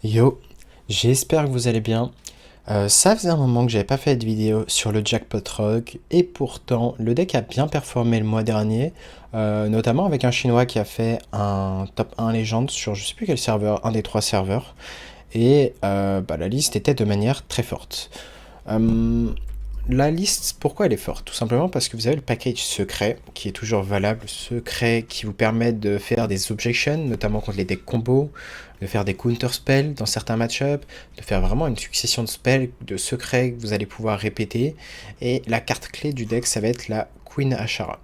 Yo, j'espère que vous allez bien. Ça faisait un moment que j'avais pas fait de vidéo sur le Jackpot Rock et pourtant le deck a bien performé le mois dernier, notamment avec un Chinois qui a fait un top 1 légende sur je sais plus quel serveur, un des trois serveurs, et la liste était de manière très forte. Euh, la liste, pourquoi elle est forte? Tout simplement parce que vous avez le package secret, qui est toujours valable, secret qui vous permet de faire des objections, notamment contre les decks combos, de faire des counter spells dans certains match-ups, de faire vraiment une succession de spells, de secrets que vous allez pouvoir répéter. Et la carte clé du deck, ça va être la Queen Ashara.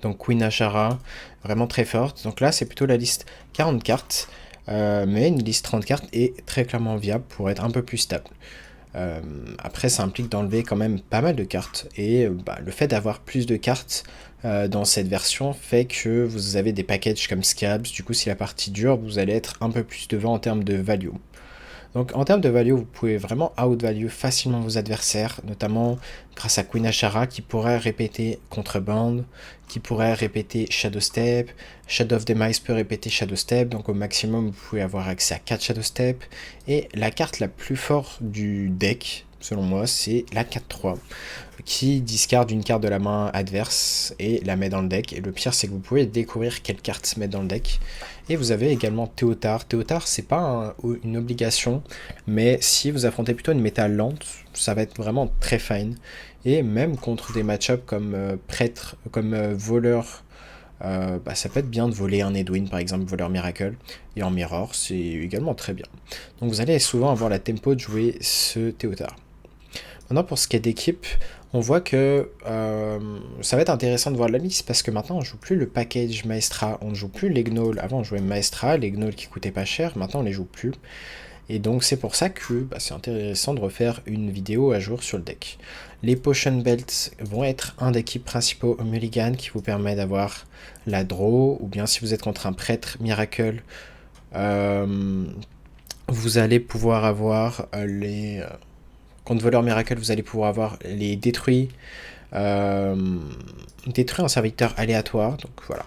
Donc Queen Ashara, vraiment très forte. Donc là, c'est plutôt la liste 40 cartes, mais une liste 30 cartes est très clairement viable pour être un peu plus stable. Après, ça implique d'enlever quand même pas mal de cartes. Et le fait d'avoir plus de cartes dans cette version fait que vous avez des packages comme Scabs. Du coup, si la partie dure, vous allez être un peu plus devant en termes de value. Donc en termes de value, vous pouvez vraiment out-value facilement vos adversaires, notamment grâce à Queen Ashara qui pourrait répéter Contreband, qui pourrait répéter Shadow Step, Shadow of Demise peut répéter Shadow Step, donc au maximum vous pouvez avoir accès à 4 Shadow Step, et la carte la plus forte du deck, selon moi, c'est la 4-3, qui discarde une carte de la main adverse et la met dans le deck. Et le pire, c'est que vous pouvez découvrir quelle carte se met dans le deck. Et vous avez également Théotard. Théotard, c'est pas une obligation, mais si vous affrontez plutôt une méta lente, ça va être vraiment très fine. Et même contre des match-ups comme prêtre, comme voleur, ça peut être bien de voler un Edwin par exemple, voleur Miracle, et en Mirror, c'est également très bien. Donc vous allez souvent avoir la tempo de jouer ce Théotard. Maintenant, pour ce qui est d'équipe, on voit que ça va être intéressant de voir la liste parce que maintenant on joue plus le package Maestra, on ne joue plus les Gnolls. Avant on jouait Maestra, les Gnolls qui coûtaient pas cher, maintenant on les joue plus. Et donc c'est pour ça que c'est intéressant de refaire une vidéo à jour sur le deck. Les Potion Belts vont être un des kits principaux au Mulligan qui vous permet d'avoir la draw, ou bien si vous êtes contre un prêtre Miracle, euh, vous allez pouvoir avoir les contre voleur miracle, vous allez pouvoir avoir les détruits, euh, détruire un serviteur aléatoire, donc voilà.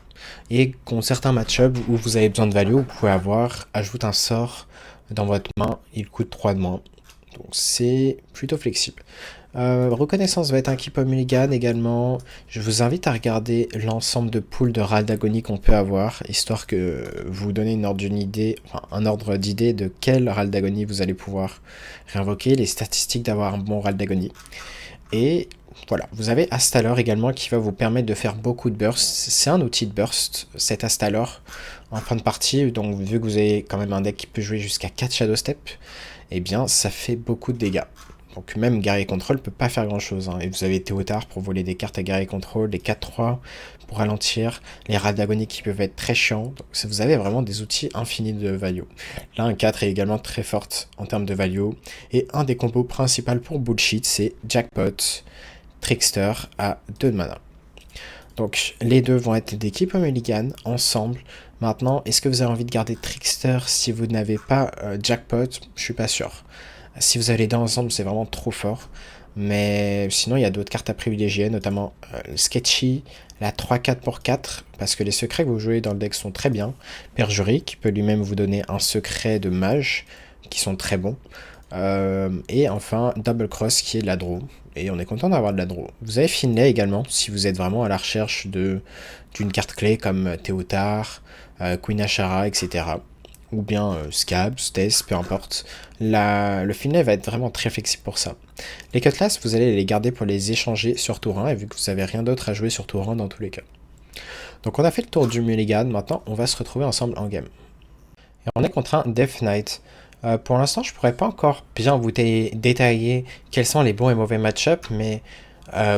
Et contre certains match-ups où vous avez besoin de value, vous pouvez avoir ajoute un sort dans votre main, il coûte 3 de moins. Donc c'est plutôt flexible. Reconnaissance va être un keep au mulligan également. Je vous invite à regarder l'ensemble de pools de râles d'agonie qu'on peut avoir, histoire que vous donnez un ordre d'idée de quel râle d'agonie vous allez pouvoir réinvoquer, les statistiques d'avoir un bon râle d'agonie. Et voilà, vous avez Astalor également qui va vous permettre de faire beaucoup de bursts. C'est un outil de burst, cet Astalor, en fin de partie. Donc vu que vous avez quand même un deck qui peut jouer jusqu'à 4 Shadow Step, eh bien ça fait beaucoup de dégâts. Donc même Guerrier Control peut pas faire grand chose. Et vous avez Théotard pour voler des cartes à Guerrier Control, les 4-3 pour ralentir, les rats d'agonie qui peuvent être très chiants. Donc vous avez vraiment des outils infinis de value. Là, un 4 est également très forte en termes de value. Et un des combos principaux pour Bullshit, c'est Jackpot, Trickster à 2 de mana. Donc les deux vont être d'équipe au Mulligan ensemble. Maintenant, est-ce que vous avez envie de garder Trickster si vous n'avez pas Jackpot? Je suis pas sûr. Si vous avez les deux ensemble, c'est vraiment trop fort. Mais sinon, il y a d'autres cartes à privilégier, notamment le Sketchy, la 3-4 pour 4, parce que les secrets que vous jouez dans le deck sont très bien. Perjury, qui peut lui-même vous donner un secret de mage, qui sont très bons. Et enfin, Double Cross, qui est de la draw. Et on est content d'avoir de la draw. Vous avez Finlay également, si vous êtes vraiment à la recherche d'une carte clé comme Théotard, Queen Ashara, etc. Ou bien Scab, Stace, peu importe. Le Finlay va être vraiment très flexible pour ça. Les Cutlass, vous allez les garder pour les échanger sur tour 1, et vu que vous n'avez rien d'autre à jouer sur tour 1 dans tous les cas. Donc on a fait le tour du Mulligan, maintenant on va se retrouver ensemble en game. Et on est contre un Death Knight. Pour l'instant, je pourrais pas encore bien vous détailler quels sont les bons et mauvais match-ups, mais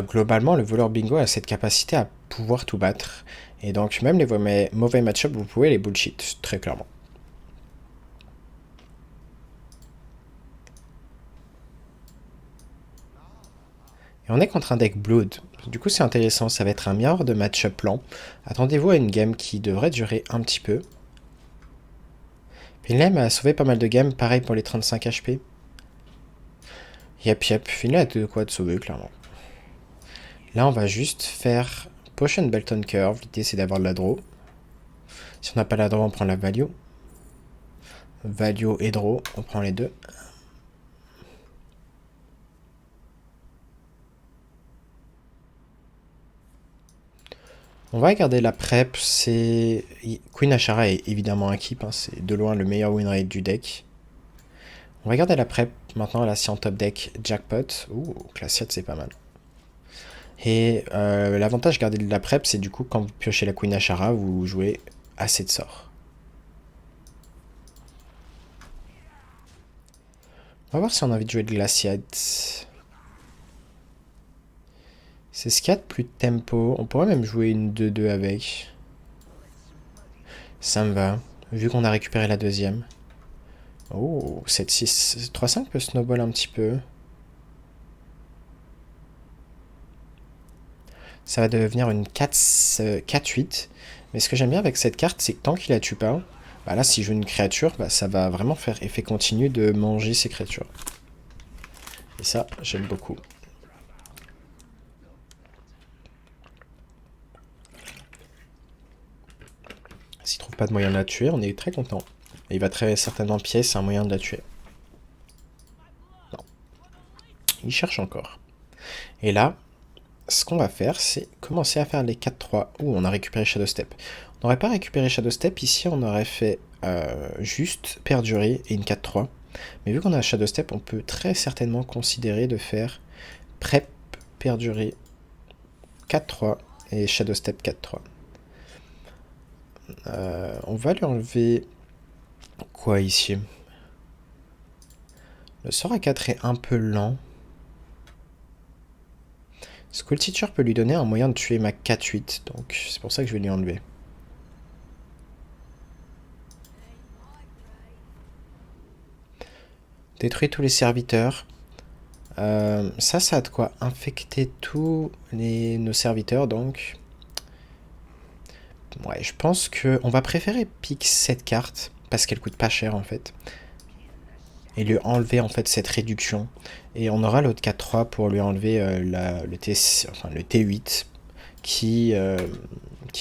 globalement, le voleur bingo a cette capacité à pouvoir tout battre. Et donc, même les mauvais match-ups, vous pouvez les bullshit, très clairement. Et on est contre un deck Blood. Du coup, c'est intéressant, ça va être un mirror de match-up lent. Attendez-vous à une game qui devrait durer un petit peu. Finlay a sauvé pas mal de games, pareil pour les 35 HP. Yep, Finlay a de quoi de sauver, clairement. Là, on va juste faire Potion Belt on Curve. L'idée, c'est d'avoir de la draw. Si on n'a pas la draw, on prend la value. Value et draw, on prend les deux. On va regarder la prep, c'est... Queen Ashara est évidemment un keep, hein, c'est de loin le meilleur win rate du deck. On va regarder la prep, maintenant là si en top deck, Jackpot. Ouh, classe 7 c'est pas mal. Et l'avantage garder de la prep, c'est du coup quand vous piochez la Queen Ashara, vous jouez assez de sorts. On va voir si on a envie de jouer de Glaciade. C'est ce qu'il y a de plus de tempo. On pourrait même jouer une 2-2 avec. Ça me va. Vu qu'on a récupéré la deuxième. Oh, 7-6. 3-5 peut snowball un petit peu. Ça va devenir une 4-8. Mais ce que j'aime bien avec cette carte, c'est que tant qu'il la tue pas, bah là, si je joue une créature, bah, ça va vraiment faire effet continu de manger ces créatures. Et ça, j'aime beaucoup. S'il trouve pas de moyen de la tuer, on est très content. Et il va très certainement pièce un moyen de la tuer. Non. Il cherche encore. Et là, ce qu'on va faire, c'est commencer à faire les 4-3. Ouh, on a récupéré Shadow Step. On n'aurait pas récupéré Shadow Step, ici on aurait fait juste perdurer et une 4-3. Mais vu qu'on a Shadow Step, on peut très certainement considérer de faire prep, perdurer, 4-3 et Shadow Step 4-3. On va lui enlever quoi ici? Le sort à 4 est un peu lent. School Teacher peut lui donner un moyen de tuer ma 4-8, donc c'est pour ça que je vais lui enlever. Détruire tous les serviteurs. Ça a de quoi infecter tous nos serviteurs, donc... Ouais, je pense qu'on va préférer pick cette carte, parce qu'elle coûte pas cher en fait. Et lui enlever en fait cette réduction. Et on aura l'autre 4-3 pour lui enlever le T8 qui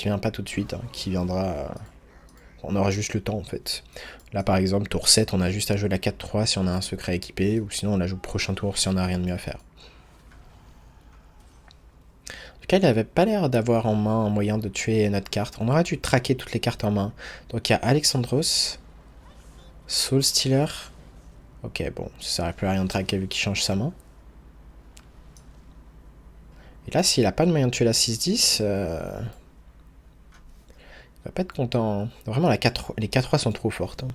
vient pas tout de suite, hein, qui viendra... on aura juste le temps en fait. Là par exemple, tour 7, on a juste à jouer la 4-3 si on a un secret équipé, ou sinon on la joue prochain tour si on a rien de mieux à faire. En tout cas, il n'avait pas l'air d'avoir en main un moyen de tuer notre carte. On aurait dû traquer toutes les cartes en main. Donc il y a Alexandros, Soul Stealer. Ok, bon, ça ne sert plus à rien de traquer vu qu'il change sa main. Et là, s'il n'a pas de moyen de tuer la 6-10, il va pas être content. Hein. Vraiment, les 4-3 sont trop fortes. Hein.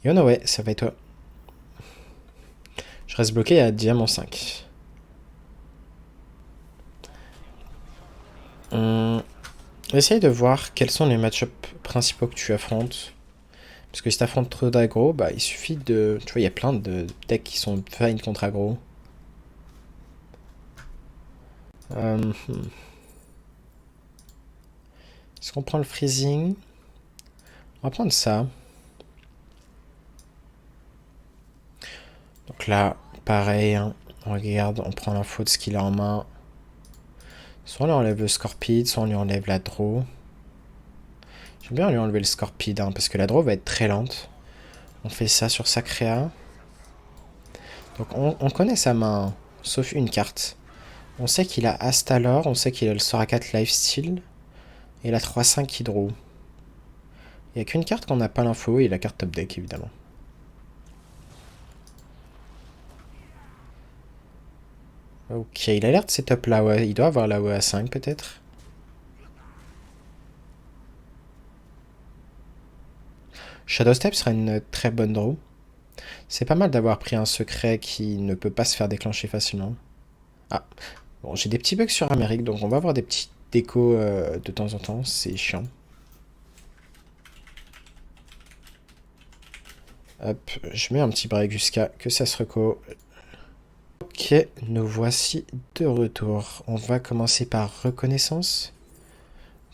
Yono, ouais, ça va être toi. Je reste bloqué à Diamant 5. Essaye de voir quels sont les match-ups principaux que tu affrontes. Parce que si tu affrontes trop d'aggro, bah il suffit de... Tu vois, il y a plein de decks qui sont fine contre aggro. Est-ce qu'on prend le freezing? On va prendre ça. Donc là, pareil, hein, on regarde, on prend l'info de ce qu'il a en main. Soit on lui enlève le Scorpide, soit on lui enlève la draw. J'aime bien lui enlever le Scorpide, hein, parce que la draw va être très lente. On fait ça sur sa créa. Donc on connaît sa main, hein, sauf une carte. On sait qu'il a Astalor, on sait qu'il a le sort à 4 Lifesteal. Et la 3-5 qui draw. Il n'y a qu'une carte qu'on n'a pas l'info, et la carte top deck évidemment. Ok, il a l'air de setup là, ouais. Il doit avoir la OE à 5 peut-être. Shadow Step sera une très bonne draw. C'est pas mal d'avoir pris un secret qui ne peut pas se faire déclencher facilement. Ah, bon, j'ai des petits bugs sur Amérique, donc on va avoir des petits décos de temps en temps, c'est chiant. Hop, je mets un petit break jusqu'à que ça se reco. Ok, nous voici de retour. On va commencer par reconnaissance.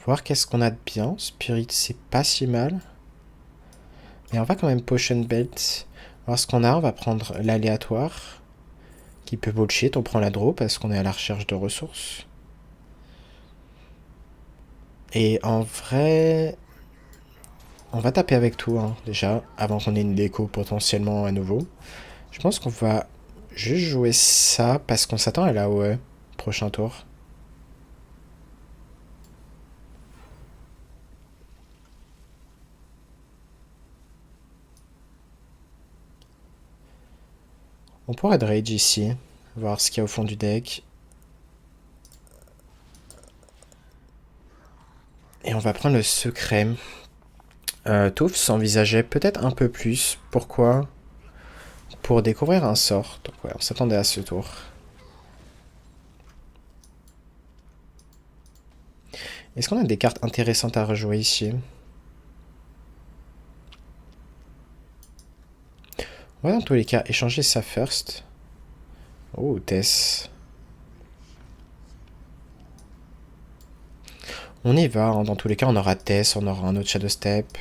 Voir qu'est-ce qu'on a de bien. Spirit, c'est pas si mal. Mais on va quand même Potion Belt. Voir ce qu'on a. On va prendre l'aléatoire. Qui peut bullshit. On prend la draw parce qu'on est à la recherche de ressources. Et en vrai... On va taper avec tout, hein, déjà, avant qu'on ait une déco potentiellement à nouveau. Je pense qu'on va juste jouer ça, parce qu'on s'attend à la OE, prochain tour. On pourrait rage ici, voir ce qu'il y a au fond du deck. Et on va prendre le secret. Touf s'envisageait peut-être un peu plus. Pourquoi? Pour découvrir un sort. Donc ouais, on s'attendait à ce tour. Est-ce qu'on a des cartes intéressantes à rejouer ici? On va dans tous les cas échanger ça first. Oh, Tess. On y va, hein. Dans tous les cas on aura Tess, on aura un autre Shadow Step.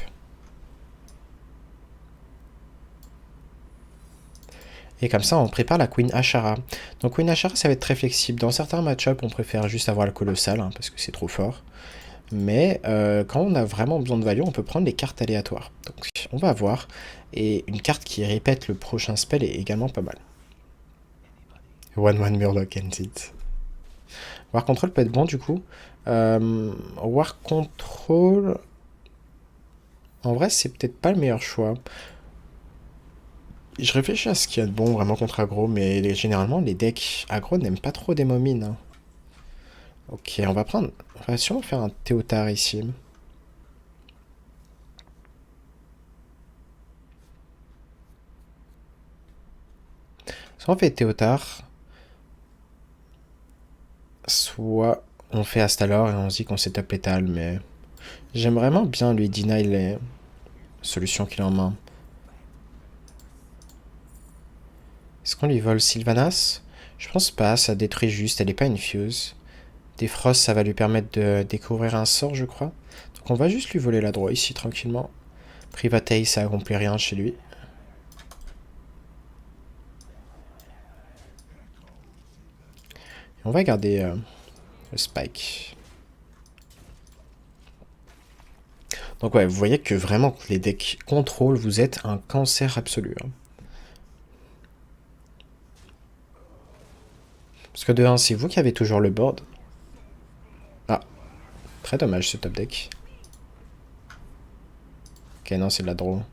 Et comme ça, on prépare la Queen Ashara. Donc Queen Ashara, ça va être très flexible. Dans certains match-ups, on préfère juste avoir le colossal, hein, parce que c'est trop fort. Mais quand on a vraiment besoin de value, on peut prendre les cartes aléatoires. Donc on va voir. Et une carte qui répète le prochain spell est également pas mal. 1-1 Murloc ends it. War Control peut être bon du coup. War Control... En vrai, c'est peut-être pas le meilleur choix. Je réfléchis à ce qu'il y a de bon vraiment contre aggro, mais généralement les decks aggro n'aiment pas trop des momines. Hein. Ok, on va sûrement faire un Théotard ici. Soit on fait Théotard, soit on fait Astalor et on se dit qu'on setup Pétale, mais j'aime vraiment bien lui deny les solutions qu'il a en main. Est-ce qu'on lui vole Sylvanas? Je pense pas, ça détruit juste, elle est pas infuse. Défrost, ça va lui permettre de découvrir un sort, je crois. Donc on va juste lui voler la droite ici, tranquillement. Privatei, ça accomplit rien chez lui. Et on va garder le Spike. Donc ouais, vous voyez que vraiment, les decks contrôle, vous êtes un cancer absolu. Hein. Parce que de 1, c'est vous qui avez toujours le board. Ah, très dommage ce top deck. Ok, non, c'est de la draw.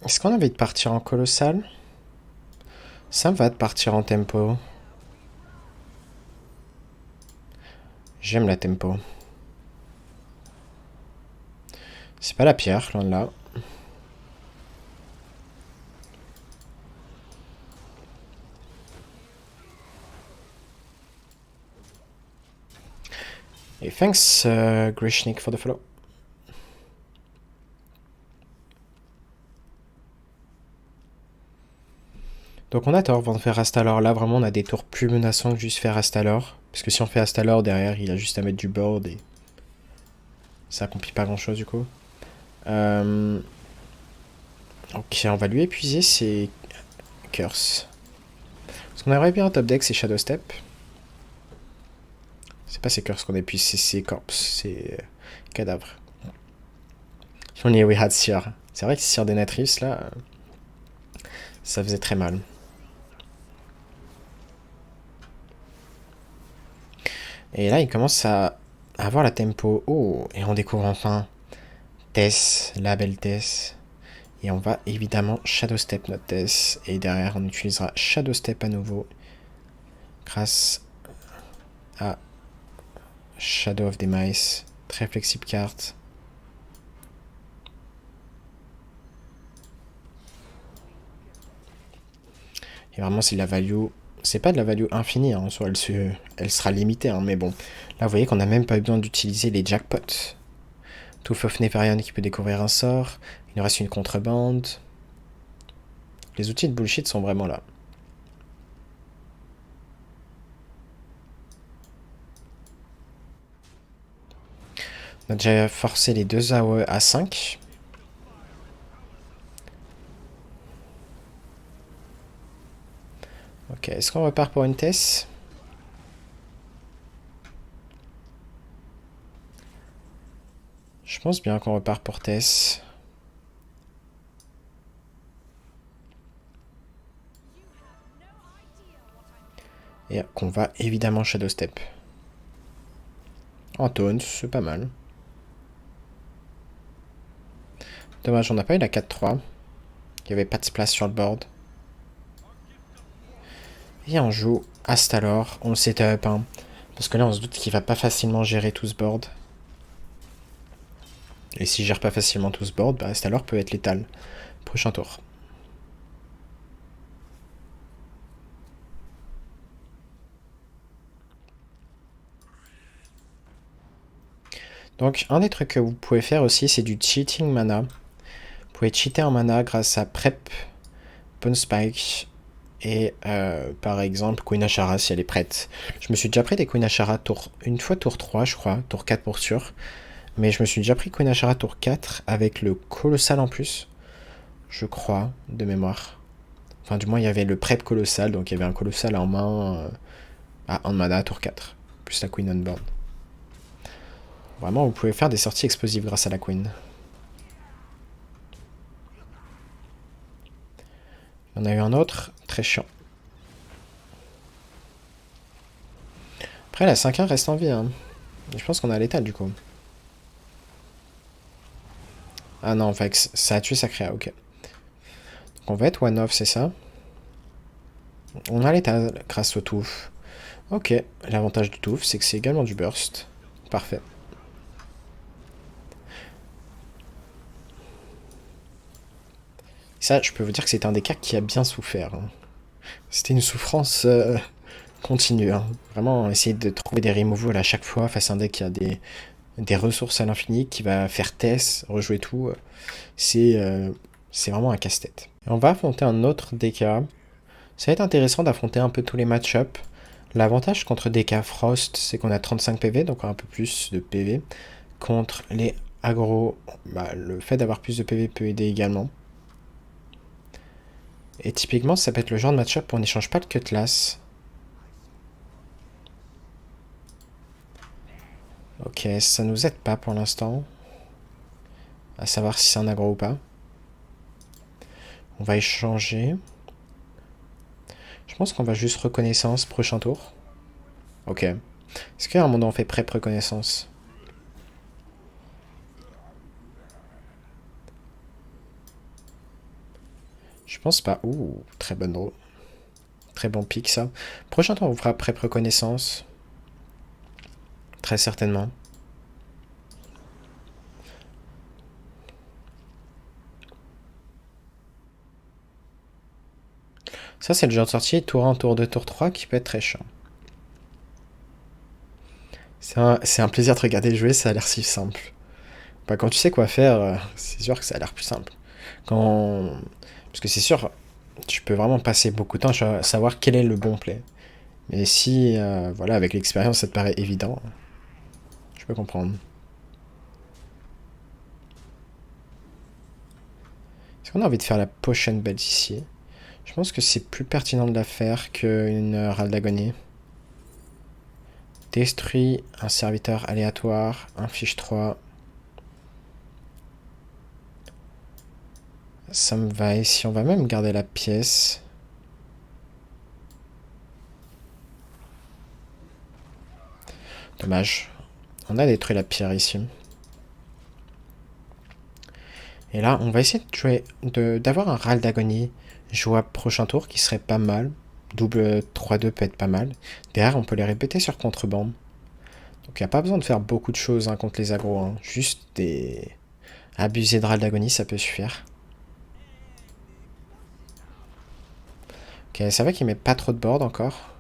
Est-ce qu'on a envie de partir en colossal? Ça me va de partir en tempo. J'aime la tempo. C'est pas la pierre, loin de là. Et thanks, Grishnik, for the follow. Donc on a tort avant de faire Astalor. Là, vraiment, on a des tours plus menaçants que juste faire Astalor. Parce que si on fait Astalor, derrière, il a juste à mettre du board et... ça accomplit pas grand-chose, du coup. Ok, on va lui épuiser ses curses. Parce qu'on aimerait bien un top deck, c'est Shadow Step. C'est pas ses curses qu'on épuise, c'est ses corpses, ses cadavres. On y est, we had Seer. C'est vrai que Seer Denatrius, là, ça faisait très mal. Et là, il commence à avoir la tempo. Oh, et on découvre enfin Tess, la belle Tess. Et on va évidemment Shadow Step notre Tess. Et derrière, on utilisera Shadow Step à nouveau. Grâce à Shadow of Demise. Très flexible carte. Et vraiment, c'est de la value. C'est pas de la value infinie, hein, en soi, elle sera limitée, hein, mais bon. Là, vous voyez qu'on n'a même pas besoin d'utiliser les jackpots. Tooth of Nefarian qui peut découvrir un sort. Il nous reste une contrebande. Les outils de bullshit sont vraiment là. On a déjà forcé les deux AOE à 5. Ok, est-ce qu'on repart pour une Tess? Je pense bien qu'on repart pour Tess. Et qu'on va évidemment Shadow Step. En taunt, c'est pas mal. Dommage, on n'a pas eu la 4-3. Il n'y avait pas de place sur le board. Et on joue Astalor, on le setup, hein. Parce que là on se doute qu'il va pas facilement gérer tout ce board. Et s'il gère pas facilement tout ce board, bah Astalor peut être létal. Prochain tour. Donc un des trucs que vous pouvez faire aussi, c'est du cheating mana. Vous pouvez cheater en mana grâce à Prep, Bone Spike et par exemple Queen Ashara si elle est prête. Je me suis déjà pris des Queen Ashara une fois tour 3 je crois, tour 4 pour sûr. Mais je me suis déjà pris Queen Ashara tour 4 avec le colossal en plus. Je crois, de mémoire. Enfin du moins il y avait le prep colossal, donc il y avait un colossal en main en mana tour 4. Plus la Queen on board. Vraiment vous pouvez faire des sorties explosives grâce à la Queen. Il y en a eu un autre, très chiant. Après la 5-1 reste en vie, hein. Je pense qu'on a l'état du coup. Ah non, en fait, ça a tué Sacrea, ok. Donc on va être one-off, c'est ça. On a l'état grâce au touffe. Ok, l'avantage du touffe, c'est que c'est également du burst. Parfait. Ça, je peux vous dire que c'est un des cas qui a bien souffert, hein. C'était une souffrance continue, hein. Vraiment, essayer de trouver des removals à chaque fois face à un deck qui a des ressources à l'infini, qui va faire test, rejouer tout. C'est vraiment un casse-tête. On va affronter un autre DK. Ça va être intéressant d'affronter un peu tous les match-up. L'avantage contre DK Frost, c'est qu'on a 35 PV, donc un peu plus de PV. Contre les aggro, bah, le fait d'avoir plus de PV peut aider également. Et typiquement, ça peut être le genre de match-up où on n'échange pas de Cutlass. Ok, ça nous aide pas pour l'instant. À savoir si c'est un aggro ou pas. On va échanger. Je pense qu'on va juste reconnaissance prochain tour. Ok. Est-ce qu'à un moment on fait prep reconnaissance? Je pense pas. Ouh, très bonne draw. Très bon pic ça. Prochain tour on fera prep reconnaissance. Très certainement. Ça c'est le genre de sortie tour 1, tour 2, tour 3 qui peut être très chiant. C'est un plaisir de regarder jouer, ça a l'air si simple. Bah, quand tu sais quoi faire, c'est sûr que ça a l'air plus simple. Parce que c'est sûr, tu peux vraiment passer beaucoup de temps à savoir quel est le bon play. Mais si, voilà, avec l'expérience, ça te paraît évident, je peux comprendre. Est-ce qu'on a envie de faire la potion belt ici? Je pense que c'est plus pertinent de la faire qu'une râle d'agonie. Détruit un serviteur aléatoire, inflige 3. Ça me va. Ici, on va même garder la pièce. Dommage. On a détruit la pierre ici. Et là, on va essayer de jouer, d'avoir un râle d'agonie jouable prochain tour qui serait pas mal. Double 3-2 peut être pas mal. Derrière, on peut les répéter sur contrebande. Donc il n'y a pas besoin de faire beaucoup de choses, hein, contre les agros, hein. Juste des... Abuser de râle d'agonie, ça peut suffire. Ok, ça va qu'il met pas trop de board encore.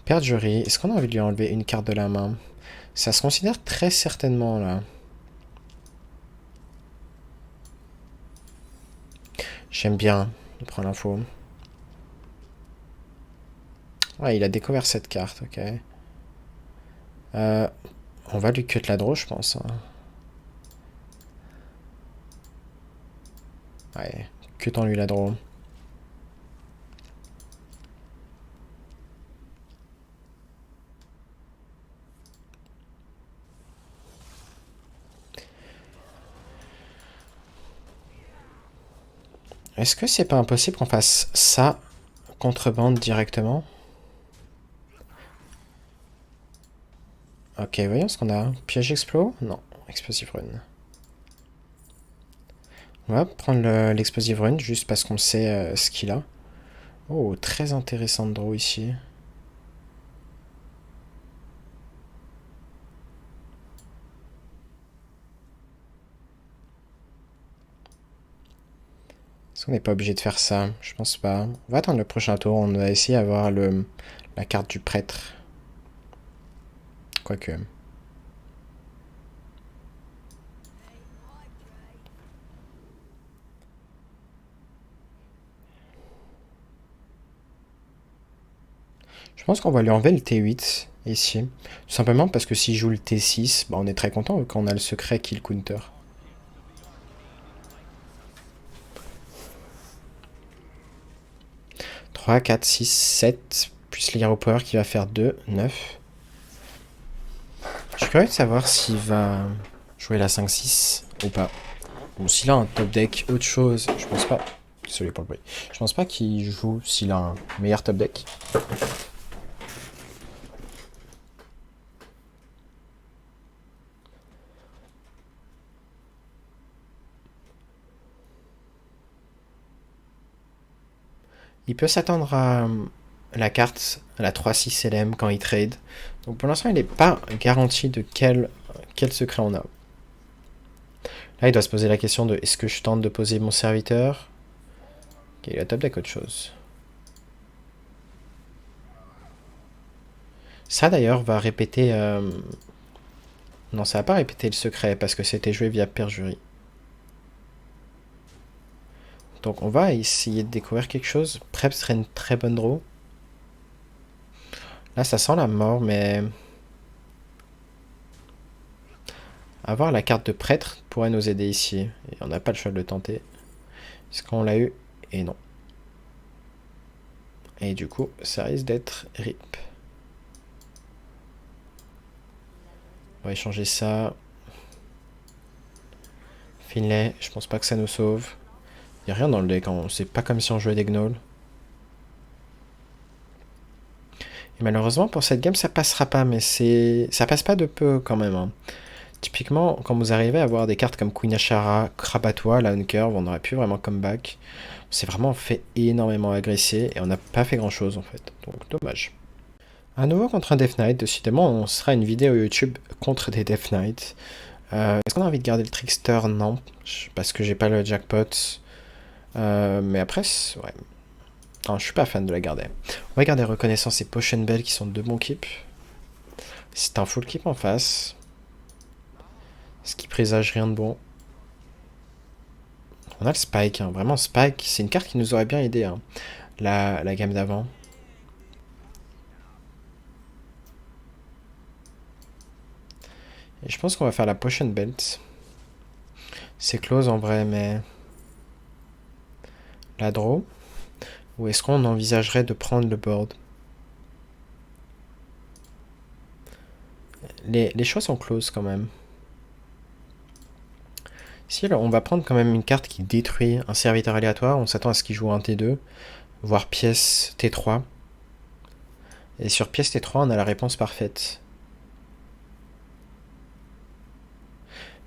Perjury, est-ce qu'on a envie de lui enlever une carte de la main? Ça se considère très certainement là. J'aime bien, il prend l'info. Ouais, il a découvert cette carte, ok. On va lui cut la draw, je pense, hein. Ouais, que tant lui la draw. Est-ce que c'est pas impossible qu'on fasse ça contrebande directement? Ok, voyons ce qu'on a. Piège explo? Non, explosive rune. On va prendre l'explosive rune juste parce qu'on sait ce qu'il a. Oh, très intéressant de draw ici. Est-ce qu'on n'est pas obligé de faire ça? Je pense pas. On va attendre le prochain tour. On va essayer d'avoir la carte du prêtre. Quoique. Je pense qu'on va lui enlever le T8 ici. Tout simplement parce que s'il joue le T6, bah on est très content quand on a le secret kill counter. « 3, 4, 6, 7, plus l'Hero Power qui va faire 2, 9. Je suis curieux de savoir s'il va jouer la 5-6 ou pas. Ou s'il a un top deck autre chose, je pense pas. Désolé pour le bruit. Je pense pas qu'il joue s'il a un meilleur top deck. Il peut s'attendre à la carte, à la 3-6 LM quand il trade. Donc pour l'instant, il n'est pas garanti de quel secret on a. Là, il doit se poser la question de est-ce que je tente de poser mon serviteur? Ok, il a top deck autre chose. Ça d'ailleurs va répéter... Non, ça va pas répéter le secret parce que c'était joué via perjury. Donc on va essayer de découvrir quelque chose. Prep serait une très bonne draw. Là, ça sent la mort, mais... Avoir la carte de prêtre pourrait nous aider ici. Et on n'a pas le choix de le tenter. Est-ce qu'on l'a eu? Et non. Et du coup, ça risque d'être RIP. On va échanger ça. Finlay, je pense pas que ça nous sauve. Il n'y a rien dans le deck, c'est pas comme si on jouait des gnolls. Et malheureusement, pour cette game, ça passera pas, mais ça passe pas de peu quand même. Hein. Typiquement, quand vous arrivez à avoir des cartes comme Queen Ashara, Krabatois, Lawn Curve, on aurait pu vraiment comeback. On s'est vraiment fait énormément agresser et on n'a pas fait grand chose en fait. Donc dommage. À nouveau contre un Death Knight, décidément on sera une vidéo YouTube contre des Death Knight. Est-ce qu'on a envie de garder le Trickster? Non, parce que j'ai pas le jackpot. Mais après, ouais. Non, je suis pas fan de la garder. On va garder Reconnaissance et Potion Bell qui sont deux bons keeps. C'est un full keep en face. Ce qui présage rien de bon. On a le Spike, hein. Vraiment Spike, c'est une carte qui nous aurait bien aidé, hein. La gamme d'avant. Et je pense qu'on va faire la Potion Belt. C'est close en vrai, mais... La draw. Ou est-ce qu'on envisagerait de prendre le board? Les choix sont close quand même. Ici, on va prendre quand même une carte qui détruit un serviteur aléatoire. On s'attend à ce qu'il joue un T2, voire pièce T3. Et sur pièce T3, on a la réponse parfaite.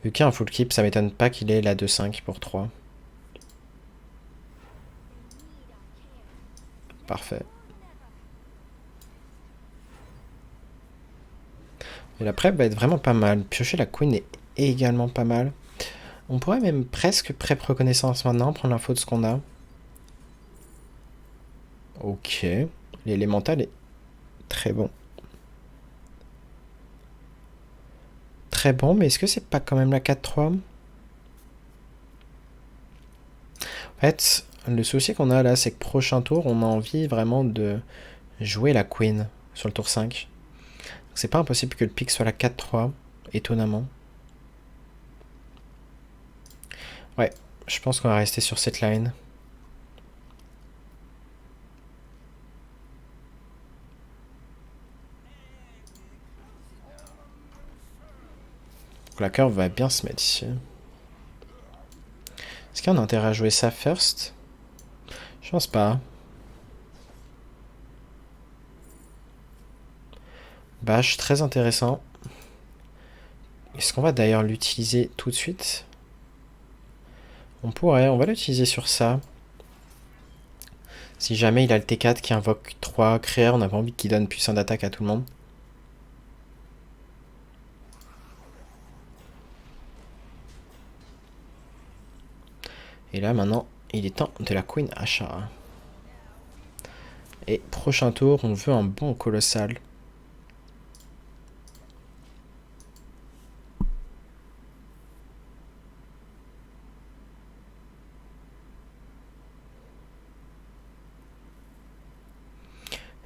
Vu qu'il y a un full keep, ça m'étonne pas qu'il ait la 2-5 pour 3. Parfait. Et la prep va être vraiment pas mal. Piocher la queen est également pas mal. On pourrait même presque prep reconnaissance maintenant, prendre l'info de ce qu'on a. Ok. L'élémental est très bon. Très bon, mais est-ce que c'est pas quand même la 4-3? En fait, le souci qu'on a là, c'est que prochain tour, on a envie vraiment de jouer la queen sur le tour 5. C'est pas impossible que le pic soit la 4-3, étonnamment. Ouais, Je pense qu'on va rester sur cette line. Donc la curve va bien se mettre ici. Est-ce qu'il y a un intérêt à jouer ça first? Je pense pas. Bash, très intéressant. Est-ce qu'on va d'ailleurs l'utiliser tout de suite? On pourrait, on va l'utiliser sur ça. Si jamais il a le T4 qui invoque 3 créateurs, on n'a pas envie qu'il donne puissant d'attaque à tout le monde. Et là maintenant, il est temps de la Queen Ashara. Et prochain tour, on veut un bon colossal.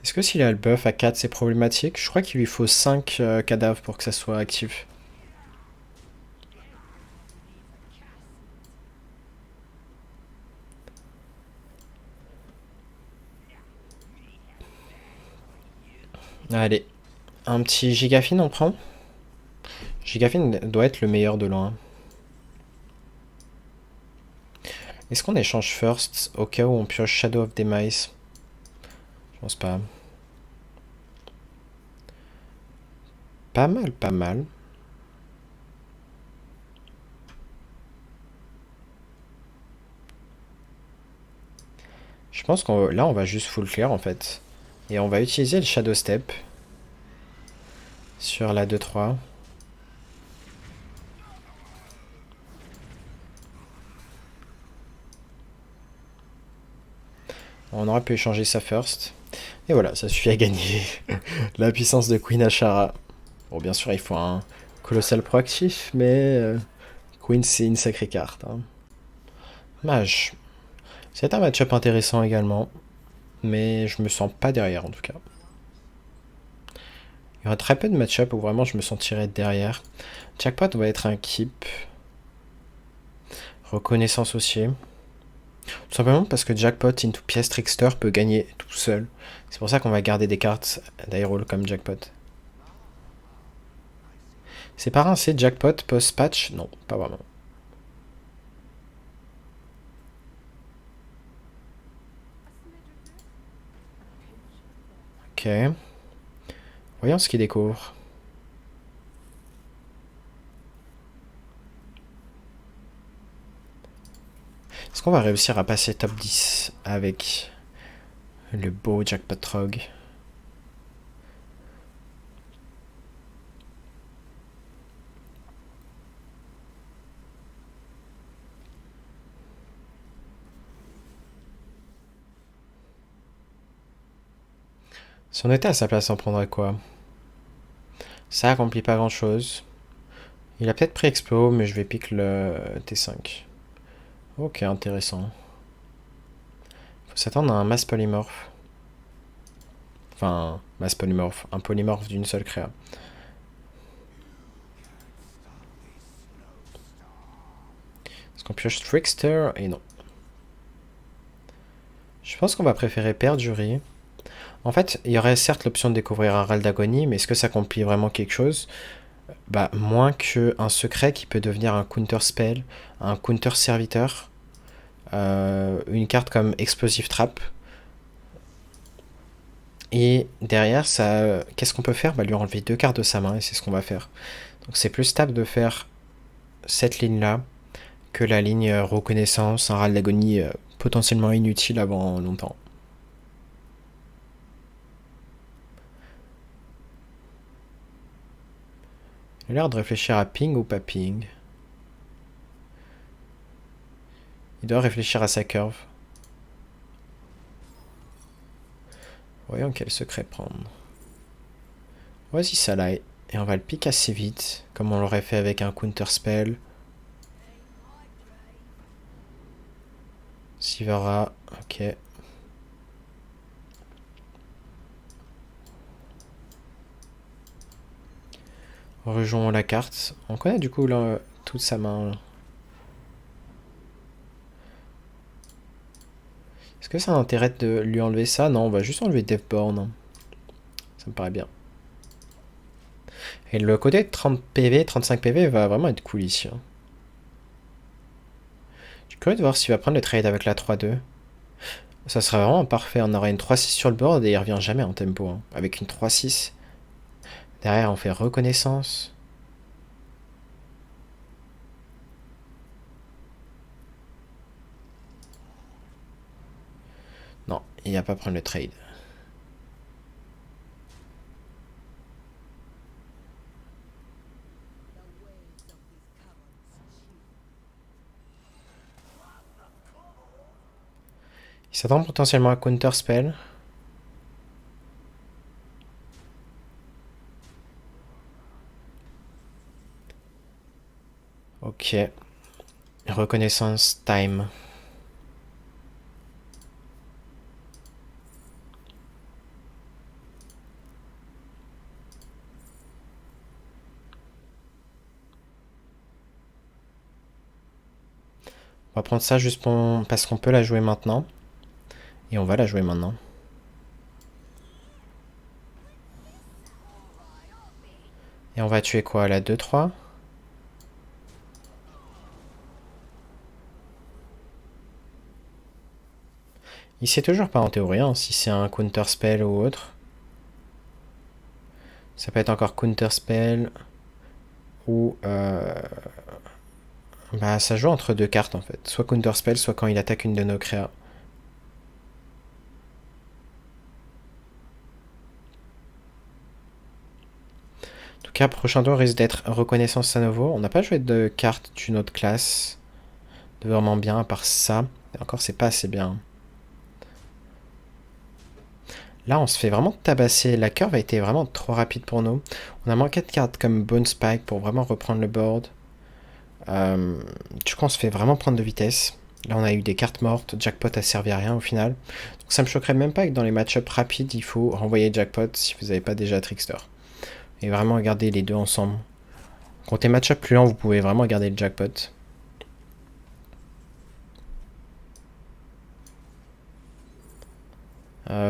Est-ce que s'il a le buff à 4, c'est problématique? Je crois qu'il lui faut 5 cadavres pour que ça soit actif. Allez, un petit Gigafine on prend. Gigafine doit être le meilleur de loin. Est-ce qu'on échange first au cas où on pioche Shadow of Demise? Je pense pas. Pas mal, pas mal. Je pense qu'on là on va juste full clear en fait. Et on va utiliser le Shadow Step sur la 2-3. On aurait pu échanger ça first. Et voilà, ça suffit à gagner. La puissance de Queen Ashara. Bon, bien sûr, il faut un colossal proactif, mais Queen, c'est une sacrée carte. Hein. Mage. C'est un match-up intéressant également, mais je me sens pas derrière en tout cas. Il y aura très peu de match-up où vraiment je me sentirais derrière. Jackpot va être un keep. Reconnaissance aussi. Tout simplement parce que Jackpot into pièce Trickster peut gagner tout seul. C'est pour ça qu'on va garder des cartes d'Hyrule comme Jackpot. C'est pas rincé Jackpot post-patch? Non, pas vraiment. Ok. Voyons ce qu'il découvre. Est-ce qu'on va réussir à passer top 10 avec le beau Jackpot Rogue? Si on était à sa place, on prendrait quoi? Ça accomplit pas grand chose. Il a peut-être pris Explo, mais je vais pick le T5. Ok, intéressant. Faut s'attendre à un mass polymorphe. Enfin, mass polymorphe. Un polymorphe d'une seule créa. Est-ce qu'on pioche Trickster? Et non. Je pense qu'on va préférer perdurer. En fait, il y aurait certes l'option de découvrir un râle d'agonie, mais est-ce que ça accomplit vraiment quelque chose? Bah, moins qu'un secret qui peut devenir un counter spell, un counter serviteur, une carte comme Explosive Trap. Et derrière, ça, qu'est-ce qu'on peut faire? Bah, lui enlever 2 cartes de sa main, et c'est ce qu'on va faire. Donc c'est plus stable de faire cette ligne-là que la ligne reconnaissance, un râle d'agonie potentiellement inutile avant longtemps. Il a l'air de réfléchir à ping ou pas ping. Il doit réfléchir à sa curve. Voyons quel secret prendre. Vas-y Salai. Et on va le pick assez vite, comme on l'aurait fait avec un counter spell. Sivara, ok. Rejoignons la carte. On connaît du coup là, toute sa main. Est-ce que ça a intérêt de lui enlever ça? Non, on va juste enlever Deathborn. Ça me paraît bien. Et le côté 30 PV, 35 PV va vraiment être cool ici. Je suis curieux de voir s'il va prendre le trade avec la 3-2. Ça serait vraiment parfait. On aurait une 3-6 sur le board et il revient jamais en tempo. Avec une 3-6. Derrière, on fait reconnaissance. Non, il va pas prendre le trade. Il s'attend potentiellement à counter spell. Ok. Reconnaissance time. On va prendre ça juste parce qu'on peut la jouer maintenant. Et on va la jouer maintenant. Et on va tuer quoi? La 2-3? Il sait toujours pas en théorie si c'est un counter spell ou autre. Ça peut être encore counter spell ou bah ça joue entre deux cartes en fait. Soit counter spell, soit quand il attaque une de nos créas. En tout cas, prochain tour risque d'être reconnaissance à nouveau. On n'a pas joué de carte d'une autre classe. De vraiment bien à part ça. Et encore c'est pas assez bien. Là, on se fait vraiment tabasser. La curve a été vraiment trop rapide pour nous. On a manqué de cartes comme Bone Spike pour vraiment reprendre le board. Du coup, on se fait vraiment prendre de vitesse. Là, on a eu des cartes mortes. Jackpot a servi à rien au final. Donc, ça me choquerait même pas que dans les match-ups rapides, il faut renvoyer Jackpot si vous n'avez pas déjà Trickster. Et vraiment regarder les deux ensemble. Quand les match-ups plus lents, vous pouvez vraiment garder le Jackpot.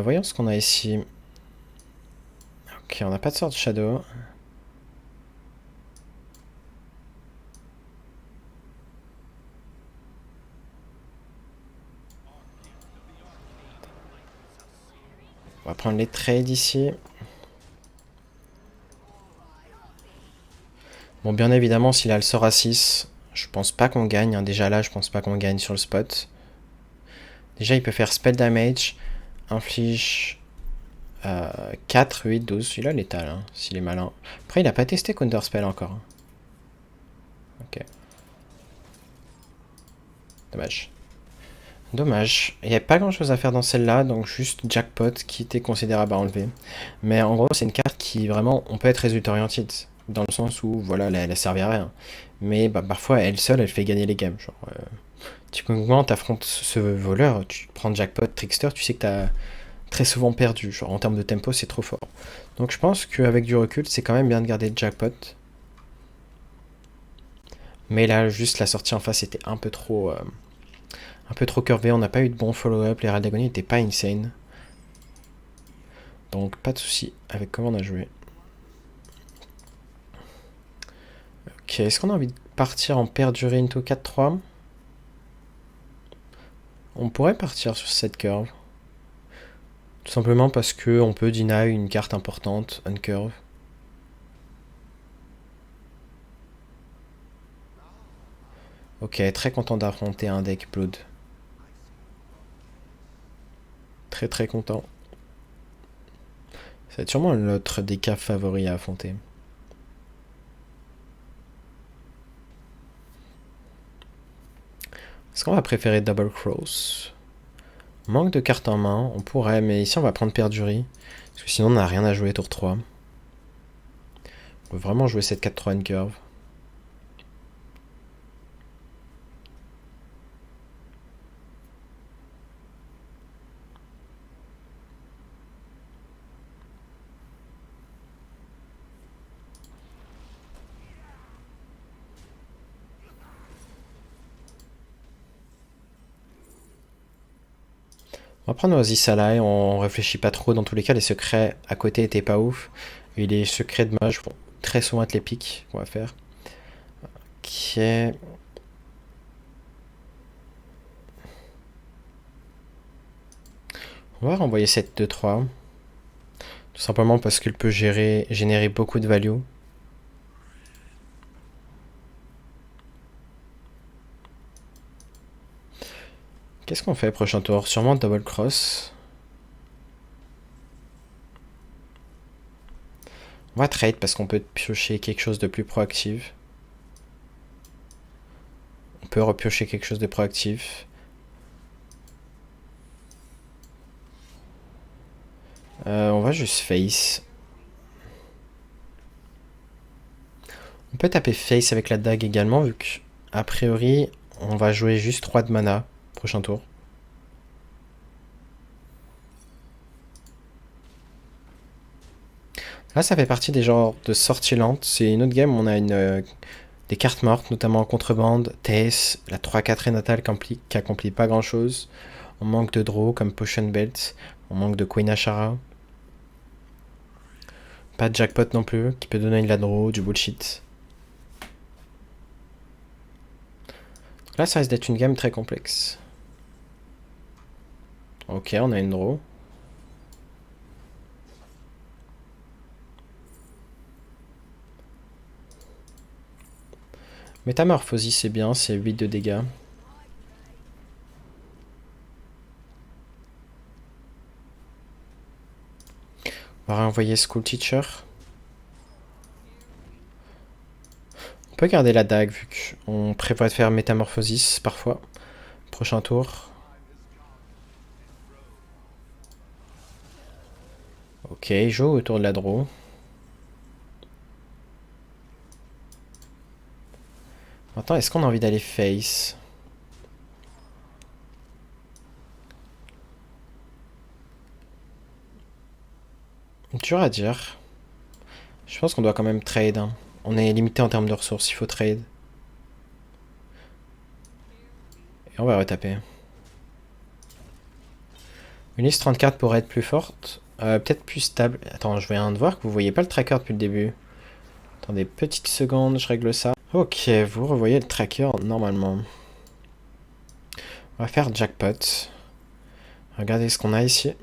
Voyons ce qu'on a ici. Ok, on n'a pas de Sword Shadow. On va prendre les trades ici. Bon, bien évidemment, s'il a le sort à 6, je pense pas qu'on gagne. Déjà là, je pense pas qu'on gagne sur le spot. Déjà, il peut faire Spell Damage, inflige 4, 8, 12. Il a létal, s'il est malin. Après, il a pas testé Counter Spell encore. Ok. Dommage. Dommage. Il n'y a pas grand chose à faire dans celle-là, donc juste Jackpot qui était considérable à enlever. Mais en gros, c'est une carte qui vraiment, on peut être résultat oriented. Dans le sens où, voilà, elle a servi à rien. Mais bah, parfois, elle seule, elle fait gagner les games. Genre, typiquement, t'affrontes ce voleur, tu prends Jackpot, Trickster, tu sais que t'as très souvent perdu. Genre, en termes de tempo, c'est trop fort. Donc je pense qu'avec du recul, c'est quand même bien de garder le Jackpot. Mais là, juste la sortie en face était un peu trop curvé. On n'a pas eu de bon follow-up. Les raids d'agonie n'étaient pas insane. Donc pas de souci avec comment on a joué. Ok, est-ce qu'on a envie de partir en perdurer into 4-3? On pourrait partir sur cette curve. Tout simplement parce que on peut deny une carte importante, on curve. Ok, très content d'affronter un deck Blood. Très très content. Ça va être sûrement l'autre des cas favoris à affronter. Est-ce qu'on va préférer Double Cross? Manque de cartes en main, on pourrait, mais ici on va prendre Perdurie. Parce que sinon on n'a rien à jouer tour 3. On veut vraiment jouer cette 4-3 une curve. On va prendre Ozzy et on réfléchit pas trop. Dans tous les cas, les secrets à côté étaient pas ouf. Et les secrets de mage vont très souvent être les pics qu'on va faire. Ok. On va renvoyer cette 2-3. Tout simplement parce qu'il peut générer beaucoup de value. Qu'est-ce qu'on fait prochain tour? Sûrement double cross. On va trade parce qu'on peut piocher quelque chose de plus proactif. On peut repiocher quelque chose de proactif. On va juste face. On peut taper face avec la dague également, vu que, a priori, on va jouer juste 3 de mana prochain tour. Là, ça fait partie des genres de sorties lentes. C'est une autre game où on a des cartes mortes, notamment en contrebande, TS, la 3-4 natale qui accomplit pas grand chose. On manque de draw comme Potion Belt. On manque de Queen Ashara. Pas de jackpot non plus, qui peut donner de la draw, du bullshit. Donc là, ça risque d'être une game très complexe. Ok, on a une draw. Métamorphosis, c'est bien, c'est 8 de dégâts. On va renvoyer School Teacher. On peut garder la dague vu qu'on prévoit de faire Métamorphosis parfois. Prochain tour. Ok, il joue autour de la draw. Maintenant, est-ce qu'on a envie d'aller face? Dur à dire. Je pense qu'on doit quand même trade. Hein. On est limité en termes de ressources, il faut trade. Et on va retaper. Une liste 34 pourrait être plus forte. Peut-être plus stable. Attends, je viens de voir que vous voyez pas le tracker depuis le début. Attendez, petite seconde, je règle ça. Ok, vous revoyez le tracker normalement. On va faire jackpot. Regardez ce qu'on a ici.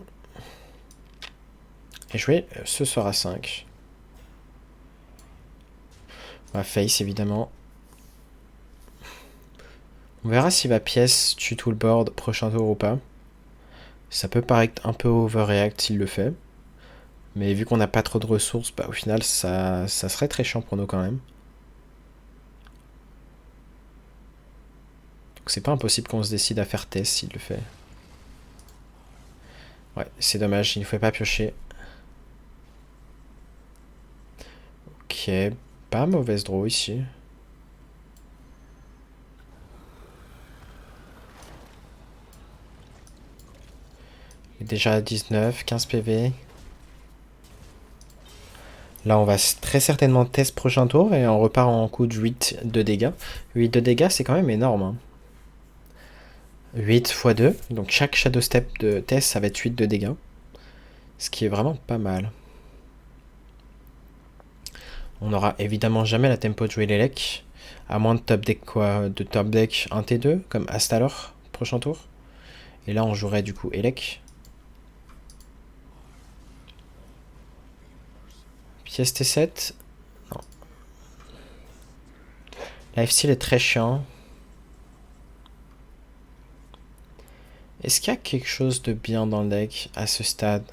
Et jouer ce soir à 5. On va face évidemment. On verra s'il va pièce, tue tout le board prochain tour ou pas. Ça peut paraître un peu overreact s'il le fait. Mais vu qu'on n'a pas trop de ressources, bah, au final ça serait très chiant pour nous quand même. Donc c'est pas impossible qu'on se décide à faire test s'il le fait. Ouais, c'est dommage, il ne faut pas piocher. Ok, pas mauvaise draw ici. Il est déjà à 19, 15 PV. Là, on va très certainement test prochain tour et on repart en coup de 8 de dégâts. 8 de dégâts, c'est quand même énorme. Hein. 8 x 2, donc chaque Shadow Step de test, ça va être 8 de dégâts. Ce qui est vraiment pas mal. On n'aura évidemment jamais la tempo de jouer l'Elec, à moins de top deck quoi, de top deck 1 T2, comme Astalor, prochain tour. Et là, on jouerait du coup Elec. Pièce T7. Non. Lifesteal est très chiant. Est-ce qu'il y a quelque chose de bien dans le deck à ce stade?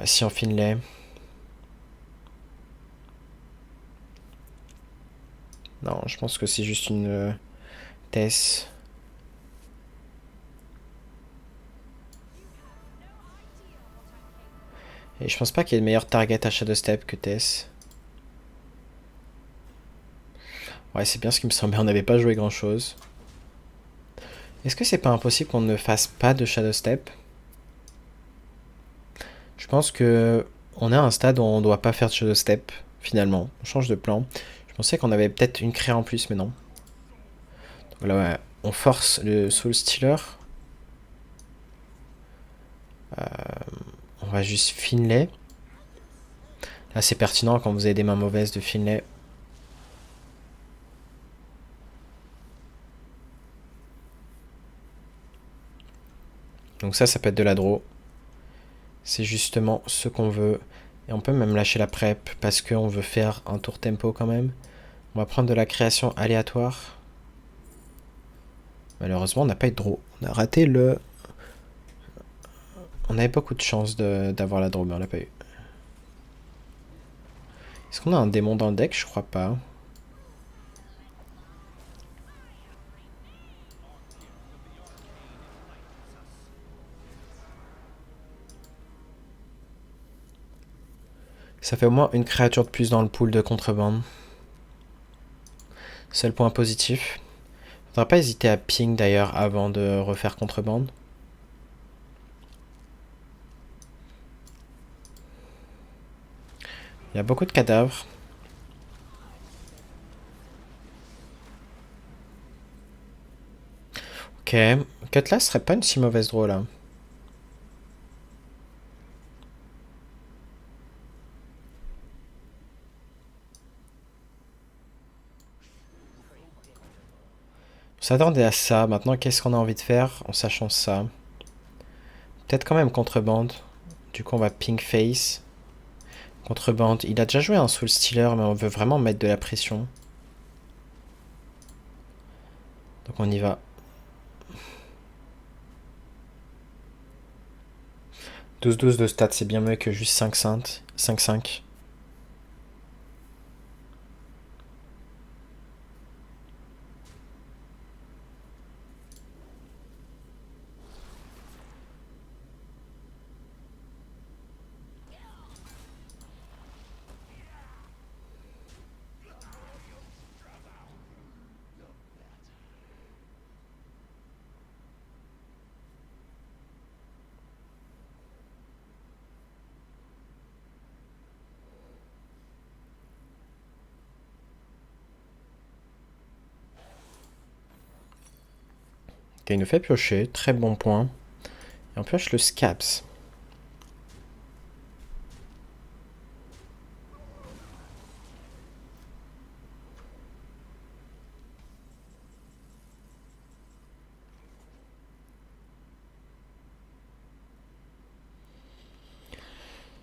Si on Finlay. Non, je pense que c'est juste une Tess. Et je pense pas qu'il y ait de meilleur target à Shadow Step que Tess. Ouais, c'est bien ce qui me semblait, on n'avait pas joué grand chose. Est-ce que c'est pas impossible qu'on ne fasse pas de Shadow Step? Je pense que on est à un stade où on doit pas faire de Shadow Step, finalement. On change de plan. Je pensais qu'on avait peut-être une créa en plus, mais non. Donc là, ouais, on force le Soul Stealer. va juste Finlay. Là, c'est pertinent quand vous avez des mains mauvaises de Finlay. Donc ça peut être de la draw. C'est justement ce qu'on veut. Et on peut même lâcher la prep parce qu'on veut faire un tour tempo quand même. On va prendre de la création aléatoire. Malheureusement, on n'a pas eu de draw. On a raté le... On avait beaucoup de chance d'avoir la draw, mais on l'a pas eu. Est-ce qu'on a un démon dans le deck? Je crois pas. Ça fait au moins une créature de plus dans le pool de contrebande. Seul point positif. Faudra pas hésiter à ping d'ailleurs avant de refaire contrebande. Il y a beaucoup de cadavres. Ok. Cutlass serait pas une si mauvaise draw là. On s'attendait à ça. Maintenant, qu'est-ce qu'on a envie de faire en sachant ça? Peut-être quand même contrebande. Du coup, on va ping face. Contrebande. Il a déjà joué un Soul Stealer, mais on veut vraiment mettre de la pression. Donc on y va. 12-12 de stats, c'est bien mieux que juste 5-5. Ok, il nous fait piocher, très bon point. Et on pioche le Scabs.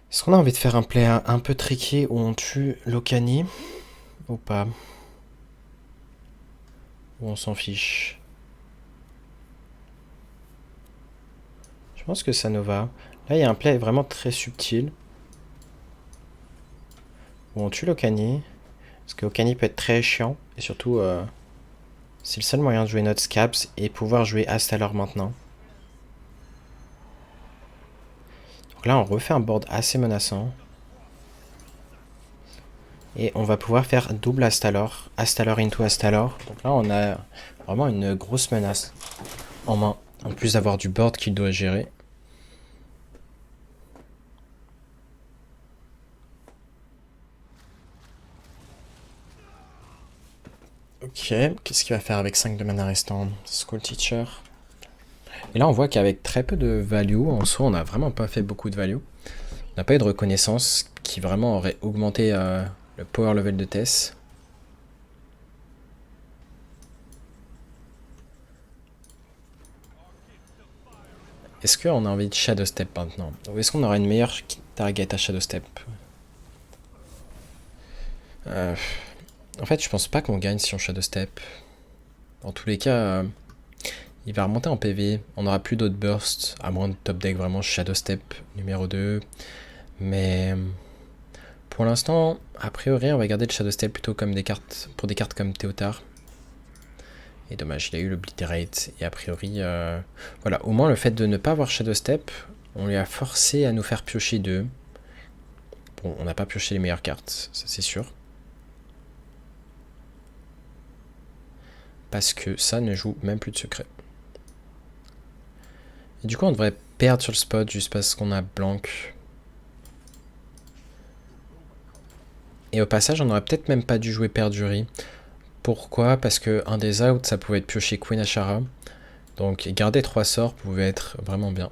Est-ce qu'on a envie de faire un play un peu tricky où on tue Locani ou pas? Ou on s'en fiche? Je pense que ça nous va. Là, il y a un play vraiment très subtil. Où on tue Locani. Parce que Locani peut être très chiant. Et surtout, c'est le seul moyen de jouer notre Scabs et pouvoir jouer Astalor maintenant. Donc là, on refait un board assez menaçant. Et on va pouvoir faire double Astalor. Astalor into Astalor. Donc là, on a vraiment une grosse menace en main. En plus d'avoir du board qu'il doit gérer. Ok, qu'est-ce qu'il va faire avec 5 de mana restant? School Teacher. Et là, on voit qu'avec très peu de value, en soi, on n'a vraiment pas fait beaucoup de value. On n'a pas eu de reconnaissance qui vraiment aurait augmenté le power level de Tess. Est-ce qu'on a envie de Shadow Step maintenant? Ou est-ce qu'on aura une meilleure target à Shadow Step? En fait, je pense pas qu'on gagne si on Shadow Step. Dans tous les cas, il va remonter en PV. On n'aura plus d'autres bursts, à moins de top deck vraiment Shadow Step numéro 2. Mais pour l'instant, a priori, on va garder le Shadow Step plutôt comme des cartes, pour des cartes comme Théotard. Et dommage, il a eu l'Obliterate. Et a priori, voilà, au moins le fait de ne pas avoir Shadow Step, on lui a forcé à nous faire piocher 2. Bon, on n'a pas pioché les meilleures cartes, ça c'est sûr. Parce que ça ne joue même plus de secret. Et du coup, on devrait perdre sur le spot juste parce qu'on a blanc. Et au passage, on aurait peut-être même pas dû jouer Perduri. Pourquoi? Parce que un des outs, ça pouvait être piocher Queen Ashara. Donc garder 3 sorts pouvait être vraiment bien.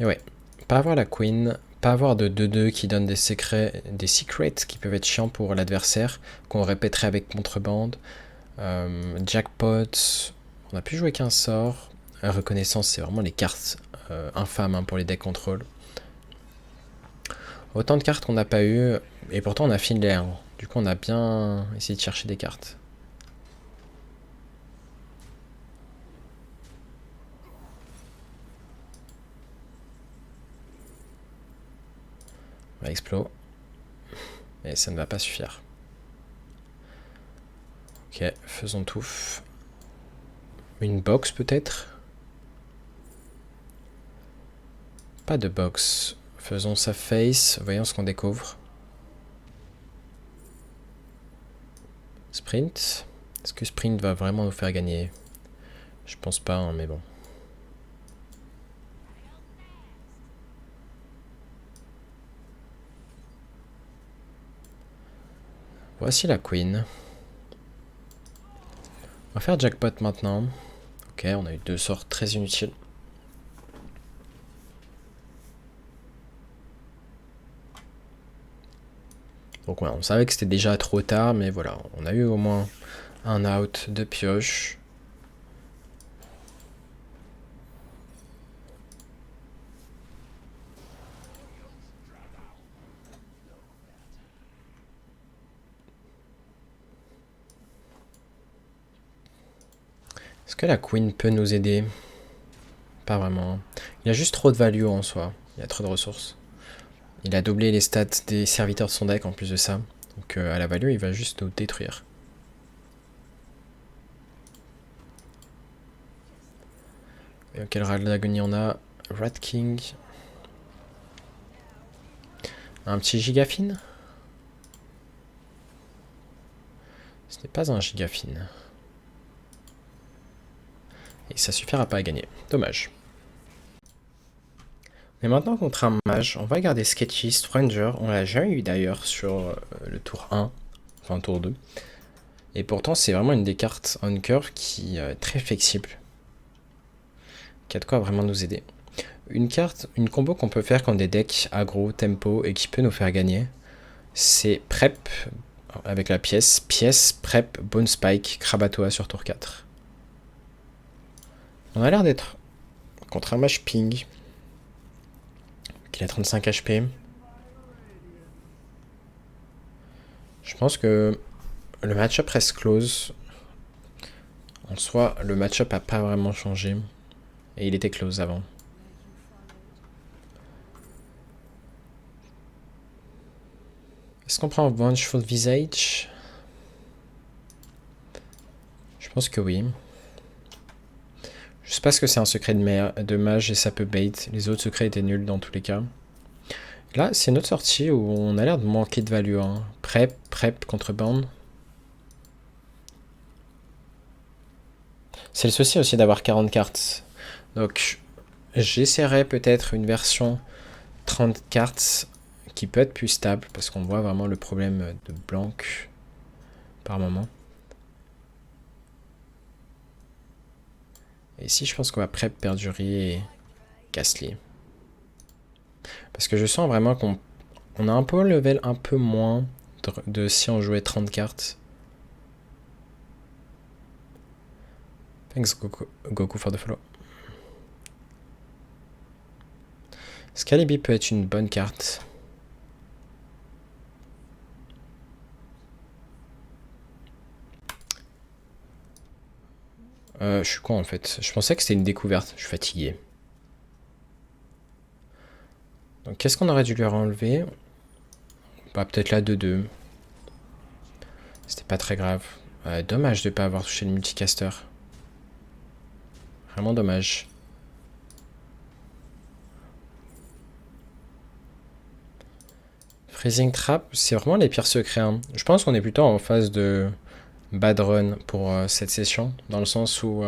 Et ouais, pas avoir la queen, pas avoir de 2-2 qui donne des secrets qui peuvent être chiants pour l'adversaire, qu'on répéterait avec contrebande. Jackpot, on a pu jouer qu'un sort. Reconnaissance, c'est vraiment les cartes infâmes hein, pour les decks contrôle. Autant de cartes qu'on n'a pas eu, et pourtant on a fini l'air. Du coup on a bien essayé de chercher des cartes. On va explo. Mais ça ne va pas suffire. Ok, faisons tout. Une box peut-être? Pas de box. Faisons sa face, voyons ce qu'on découvre. Sprint. Est-ce que Sprint va vraiment nous faire gagner? Je pense pas, hein, mais bon. Voici la queen. On va faire jackpot maintenant. Ok, on a eu 2 sorts très inutiles. Donc ouais, on savait que c'était déjà trop tard, mais voilà, on a eu au moins un out de pioche. Est-ce que la queen peut nous aider? Pas vraiment. Il a juste trop de value en soi. Il y a trop de ressources. Il a doublé les stats des serviteurs de son deck en plus de ça. Donc à la value, il va juste nous détruire. Et quel rat d'agonie on a? Rat King. Un petit gigafine? Ce n'est pas un gigafine. Et ça suffira pas à gagner. Dommage. Mais maintenant contre un mage, on va garder Sketchy, Stranger. On l'a jamais eu d'ailleurs sur le tour 1. Enfin tour 2. Et pourtant c'est vraiment une des cartes on curve qui est très flexible. Qui a de quoi vraiment nous aider. Une carte, une combo qu'on peut faire quand des decks aggro, tempo et qui peut nous faire gagner, c'est Prep avec la pièce, Prep, Bone Spike, Krabatoa sur tour 4. On a l'air d'être contre un mage ping, qui a 35 HP. Je pense que le match-up reste close. En soi, le match-up n'a pas vraiment changé. Et il était close avant. Est-ce qu'on prend Vengeful Visage? Je pense que oui. Je sais pas ce que c'est un secret de mage et ça peut bait. Les autres secrets étaient nuls dans tous les cas. Là, c'est une autre sortie où on a l'air de manquer de value. Hein. Prep, contrebande. C'est le souci aussi d'avoir 40 cartes. Donc, j'essaierai peut-être une version 30 cartes qui peut être plus stable parce qu'on voit vraiment le problème de blanc par moment. Et ici, je pense qu'on va prep perdurer et Ghastly. Parce que je sens vraiment qu'on a un peu un level un peu moins de si on jouait 30 cartes. Thanks Goku for the follow. Scalibi peut être une bonne carte. Je suis con en fait. Je pensais que c'était une découverte. Je suis fatigué. Donc qu'est-ce qu'on aurait dû lui enlever? Bah peut-être la 2-2. C'était pas très grave. Dommage de ne pas avoir touché le multicaster. Vraiment dommage. Freezing Trap, c'est vraiment les pires secrets. Hein. Je pense qu'on est plutôt en phase de bad run pour cette session. Dans le sens où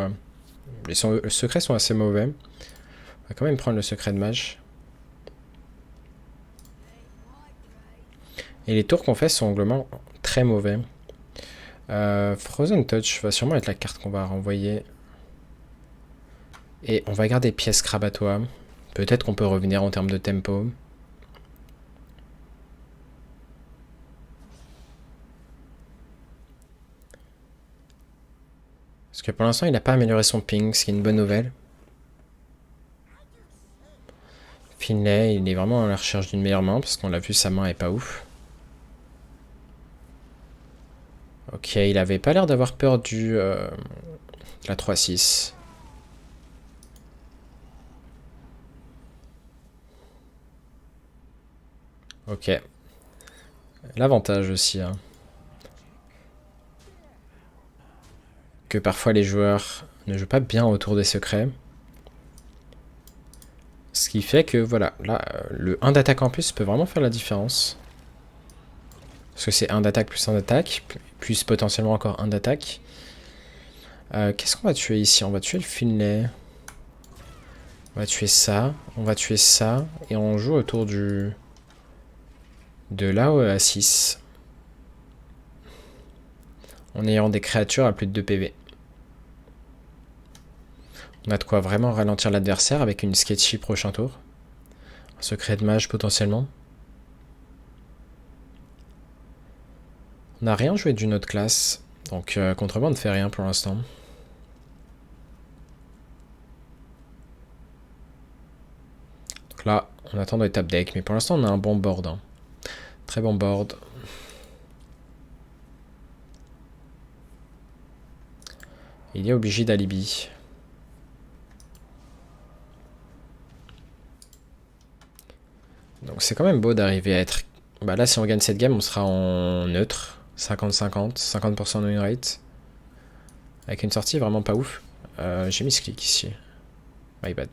les secrets sont assez mauvais. On va quand même prendre le secret de mage. Et les tours qu'on fait sont globalement très mauvais. Frozen Touch va sûrement être la carte qu'on va renvoyer. Et on va garder pièce Krabatoa, Peut-être qu'on peut revenir en termes de tempo. Parce que pour l'instant, il n'a pas amélioré son ping, ce qui est une bonne nouvelle. Finlay, il est vraiment à la recherche d'une meilleure main, parce qu'on l'a vu, sa main est pas ouf. Ok, il avait pas l'air d'avoir peur du la 3-6. Ok. L'avantage aussi, hein, que parfois les joueurs ne jouent pas bien autour des secrets. Ce qui fait que, voilà, là, le 1 d'attaque en plus peut vraiment faire la différence. Parce que c'est 1 d'attaque plus 1 d'attaque, plus potentiellement encore 1 d'attaque. Qu'est-ce qu'on va tuer ici? On va tuer le Finlay. On va tuer ça, on va tuer ça, et on joue autour du... de là à 6. En ayant des créatures à plus de 2 PV. On a de quoi vraiment ralentir l'adversaire avec une sketchy prochain tour. Un secret de mage potentiellement. On n'a rien joué d'une autre classe, donc Contrebande ne fait rien pour l'instant. Donc là, on attend des tap deck, mais pour l'instant on a un bon board. Hein. Très bon board. Il est obligé d'alibi. Donc c'est quand même beau d'arriver à être... Bah là si on gagne cette game on sera en neutre. 50-50, 50% de win rate. Avec une sortie vraiment pas ouf. J'ai mis ce clic ici. My bad.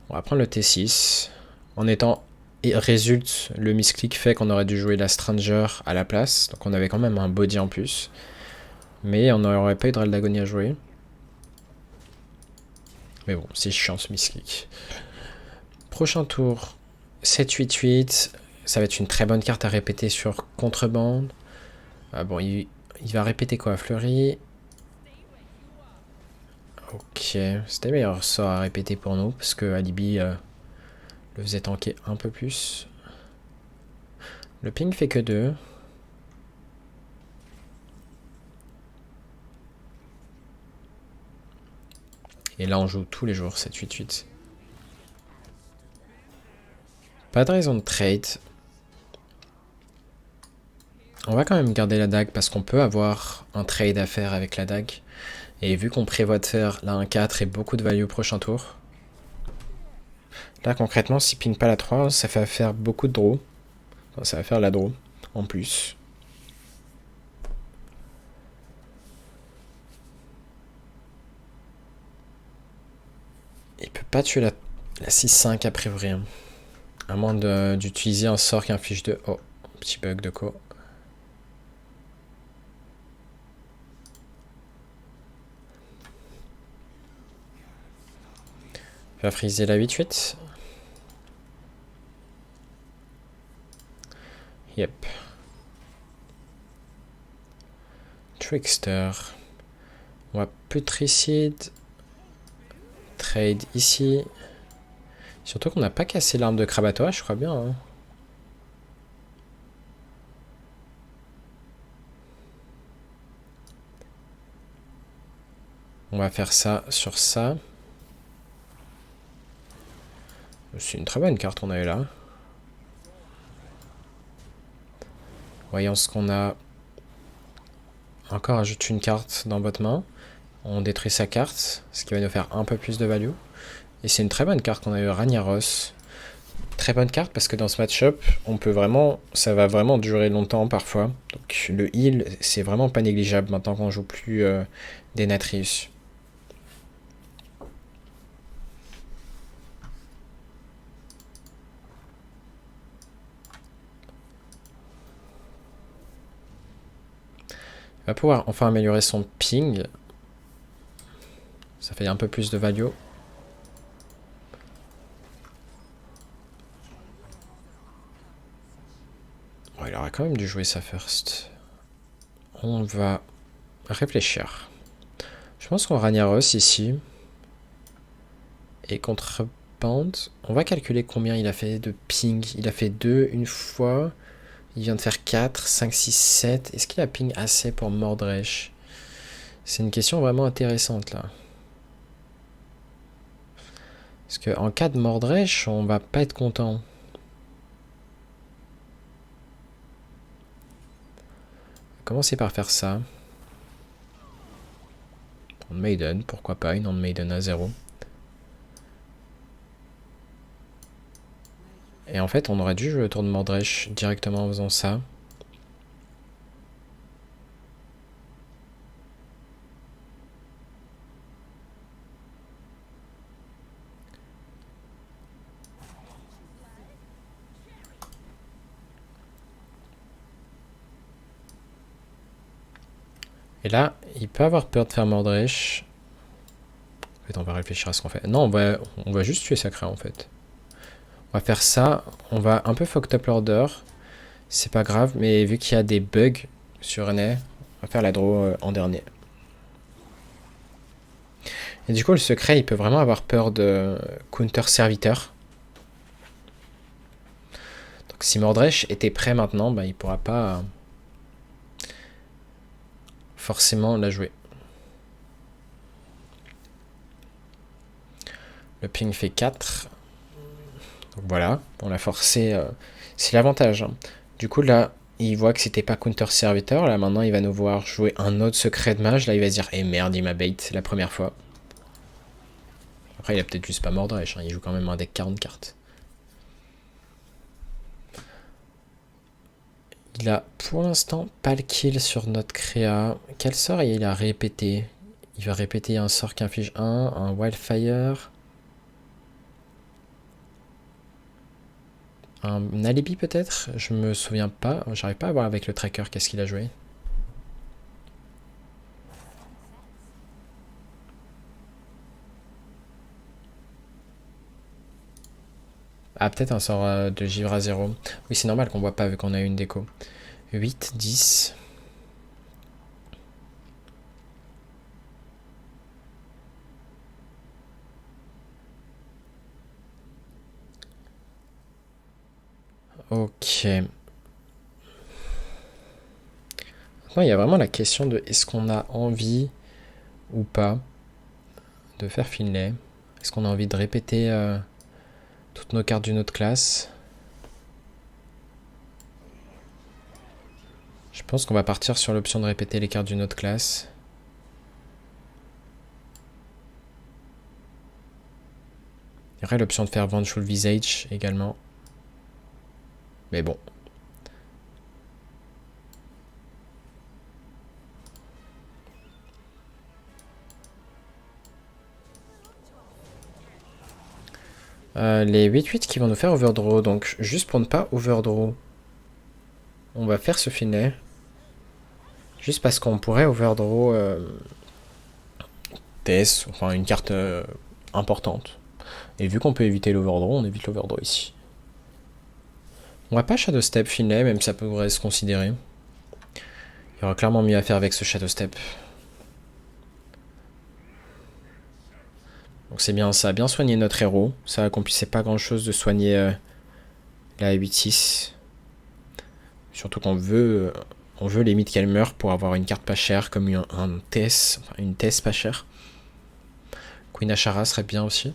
On va prendre le T6. En étant... Et résulte, le misclick fait qu'on aurait dû jouer la Stranger à la place. Donc on avait quand même un body en plus. Mais on n'aurait pas eu de Dragon à jouer. Mais bon, c'est chiant ce misclick. Prochain tour, 7-8-8. Ça va être une très bonne carte à répéter sur Contrebande. Ah bon, il va répéter quoi? Fleury. Ok, c'était meilleur sort à répéter pour nous. Parce que Alibi le faisait tanker un peu plus. Le ping fait que 2. Et là, on joue tous les jours 7-8-8. Pas de raison de trade. On va quand même garder la dague parce qu'on peut avoir un trade à faire avec la dague. Et vu qu'on prévoit de faire là un 4 et beaucoup de value au prochain tour. Là concrètement, s'il ping pas la 3, ça fait faire beaucoup de draw. Enfin, ça va faire la draw en plus. Il peut pas tuer la 6-5 a priori. Hein. À moins d'utiliser un sort qui inflige de... Oh, petit bug de co. Il va friser la 8-8. Yep. Trickster. On va putricide. Trade ici. Surtout qu'on n'a pas cassé l'arme de Krabatoa, je crois bien. Hein. On va faire ça sur ça. C'est une très bonne carte qu'on a eu là. Voyons ce qu'on a. Encore ajoute une carte dans votre main. On détruit sa carte, ce qui va nous faire un peu plus de value. Et c'est une très bonne carte qu'on a eu, Ragnaros. Très bonne carte parce que dans ce match-up, on peut vraiment, ça va vraiment durer longtemps parfois. Donc le heal, c'est vraiment pas négligeable maintenant qu'on joue plus des Natrius. Il va pouvoir enfin améliorer son ping. Ça fait un peu plus de value. Bon, il aura quand même dû jouer sa first. On va réfléchir. Je pense qu'on Ragnaros ici. Et contre Band, on va calculer combien il a fait de ping. Il a fait 2 une fois. Il vient de faire 4, 5, 6, 7. Est-ce qu'il a ping assez pour Mordresh? C'est une question vraiment intéressante là. Parce qu'en cas de Mordresh, on va pas être content. On va commencer par faire ça. Maiden, pourquoi pas, une Maiden à 0. Et en fait, on aurait dû jouer le tour de Mordresh directement en faisant ça. Et là, il peut avoir peur de faire Mordresh. En fait, on va réfléchir à ce qu'on fait. Non, on va juste tuer Sacré en fait. On va faire ça. On va un peu fucked up l'order. C'est pas grave, mais vu qu'il y a des bugs sur René, on va faire la draw en dernier. Et du coup, le secret, il peut vraiment avoir peur de counter serviteur. Donc si Mordresh était prêt maintenant, bah, il pourra pas forcément la jouer. Le ping fait 4. Donc voilà, on l'a forcé. C'est l'avantage. Hein. Du coup, là, il voit que c'était pas counter serviteur. Là, maintenant, il va nous voir jouer un autre secret de mage. Là, il va se dire, eh merde, il m'a bait la première fois. Après, il a peut-être juste pas Mordresh. Hein. Il joue quand même un deck 40 cartes. Il a pour l'instant pas le kill sur notre créa. Quel sort il a répété? Il va répéter un sort qui inflige 1, un Wildfire. Un alibi peut-être? Je me souviens pas. J'arrive pas à voir avec le tracker qu'est-ce qu'il a joué. Ah, peut-être un sort de givre à 0. Oui, c'est normal qu'on voit pas vu qu'on a une déco. 8, 10. Ok. Maintenant, il y a vraiment la question de est-ce qu'on a envie ou pas de faire Finlay. Est-ce qu'on a envie de répéter toutes nos cartes d'une autre classe? Je pense qu'on va partir sur l'option de répéter les cartes d'une autre classe. Il y aurait l'option de faire Vengeful Visage également. Mais bon. Les 8-8 qui vont nous faire overdraw. Donc juste pour ne pas overdraw, on va faire ce filet. Juste parce qu'on pourrait overdraw TS, enfin une carte importante. Et vu qu'on peut éviter l'overdraw, on évite l'overdraw ici. On va pas Shadow Step Finlay, même ça pourrait se considérer. Il y aura clairement mieux à faire avec ce Shadow Step. Donc c'est bien, ça a bien soigné notre héros. Ça accomplissait pas grand chose de soigner la 8-6. Surtout qu'on veut, on veut limite qu'elle meure pour avoir une carte pas chère comme un TS, enfin une TS pas chère. Queen Ashara serait bien aussi.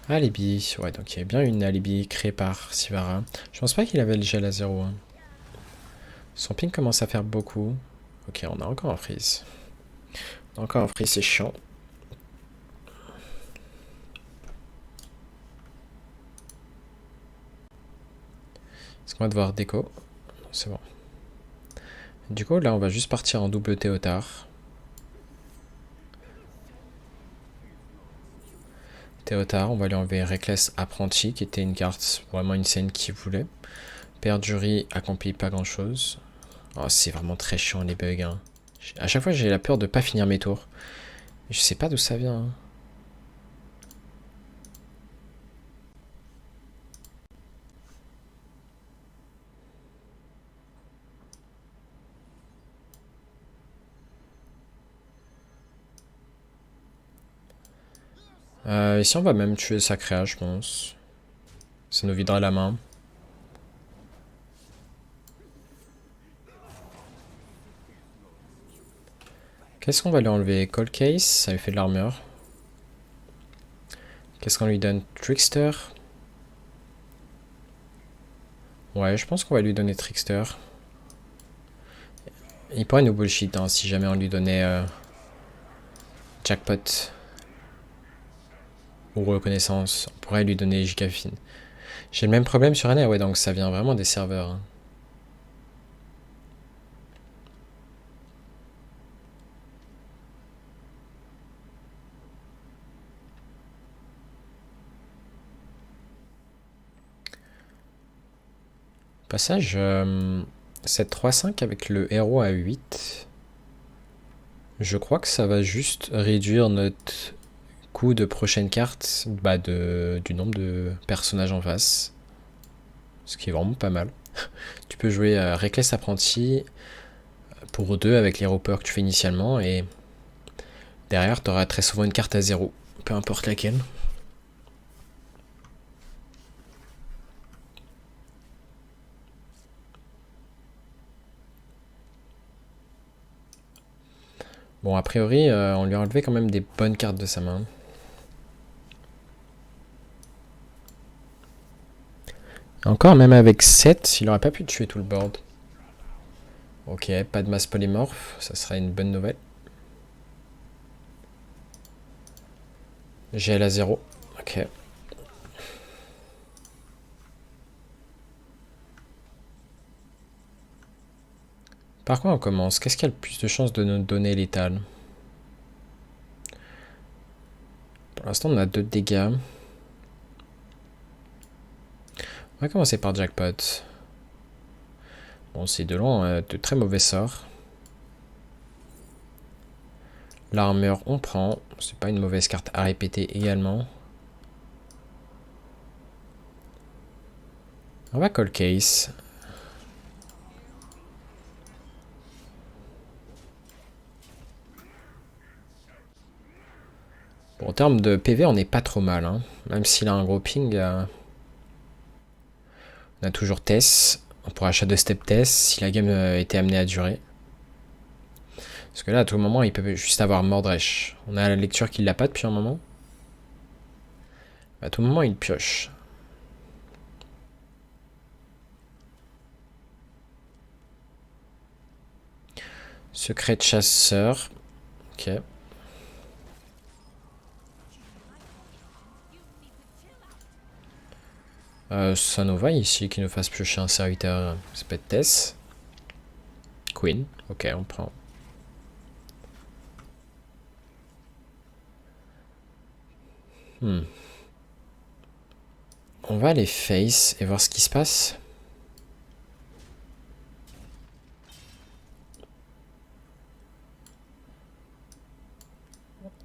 Alibi, ouais, donc il y a bien une alibi créée par Sivara. Je pense pas qu'il avait le gel à 0. Hein. Son ping commence à faire beaucoup. Ok, on a encore un freeze. On a encore un freeze, c'est chiant. Est-ce qu'on va devoir déco? C'est bon. Du coup, là, on va juste partir en double Théotard. Théotard, on va lui enlever Reckless Apprenti, qui était une carte, vraiment une scène qu'il voulait. Perjury accomplit pas grand chose. Oh, c'est vraiment très chiant les bugs. Hein. À chaque fois, j'ai la peur de pas finir mes tours. Je sais pas d'où ça vient. Hein. Ici, on va même tuer Sacréa, je pense. Ça nous videra la main. Qu'est-ce qu'on va lui enlever? Cold Case, ça lui fait de l'armure. Qu'est-ce qu'on lui donne? Trickster. Ouais, je pense qu'on va lui donner Trickster. Il pourrait nous bullshit hein, si jamais on lui donnait Jackpot. Ou Reconnaissance. On pourrait lui donner Gigafine. J'ai le même problème sur Anna, ouais, donc ça vient vraiment des serveurs. Hein. Passage 7-3-5 avec le héros à 8. Je crois que ça va juste réduire notre coût de prochaine carte du nombre de personnages en face. Ce qui est vraiment pas mal. Tu peux jouer Reckless Apprenti pour 2 avec les ropeurs que tu fais initialement et derrière tu auras très souvent une carte à 0, peu importe laquelle. Bon, a priori, on lui a enlevé quand même des bonnes cartes de sa main. Encore, même avec 7, il aurait pas pu tuer tout le board. Ok, pas de masse polymorphe, ça sera une bonne nouvelle. GL à 0, ok. Par quoi on commence? Qu'est-ce qui a le plus de chances de nous donner létal? Pour l'instant, on a 2 dégâts. On va commencer par Jackpot. Bon, c'est de loin de très mauvais sorts. L'armure, on prend. C'est pas une mauvaise carte à répéter également. On va Cold Case. Bon, en termes de PV, on n'est pas trop mal. Hein. Même s'il a un gros ping. On a toujours Tess. On pourra Shadow Step Tess si la game était amenée à durer. Parce que là, à tout moment, il peut juste avoir Mordresh. On a la lecture qu'il l'a pas depuis un moment. À tout moment, il pioche. Secret de chasseur. Ok. Ça nous va ici qu'il nous fasse piocher un serviteur. C'est peut-être Tess. Queen. Ok, on prend. On va aller face et voir ce qui se passe.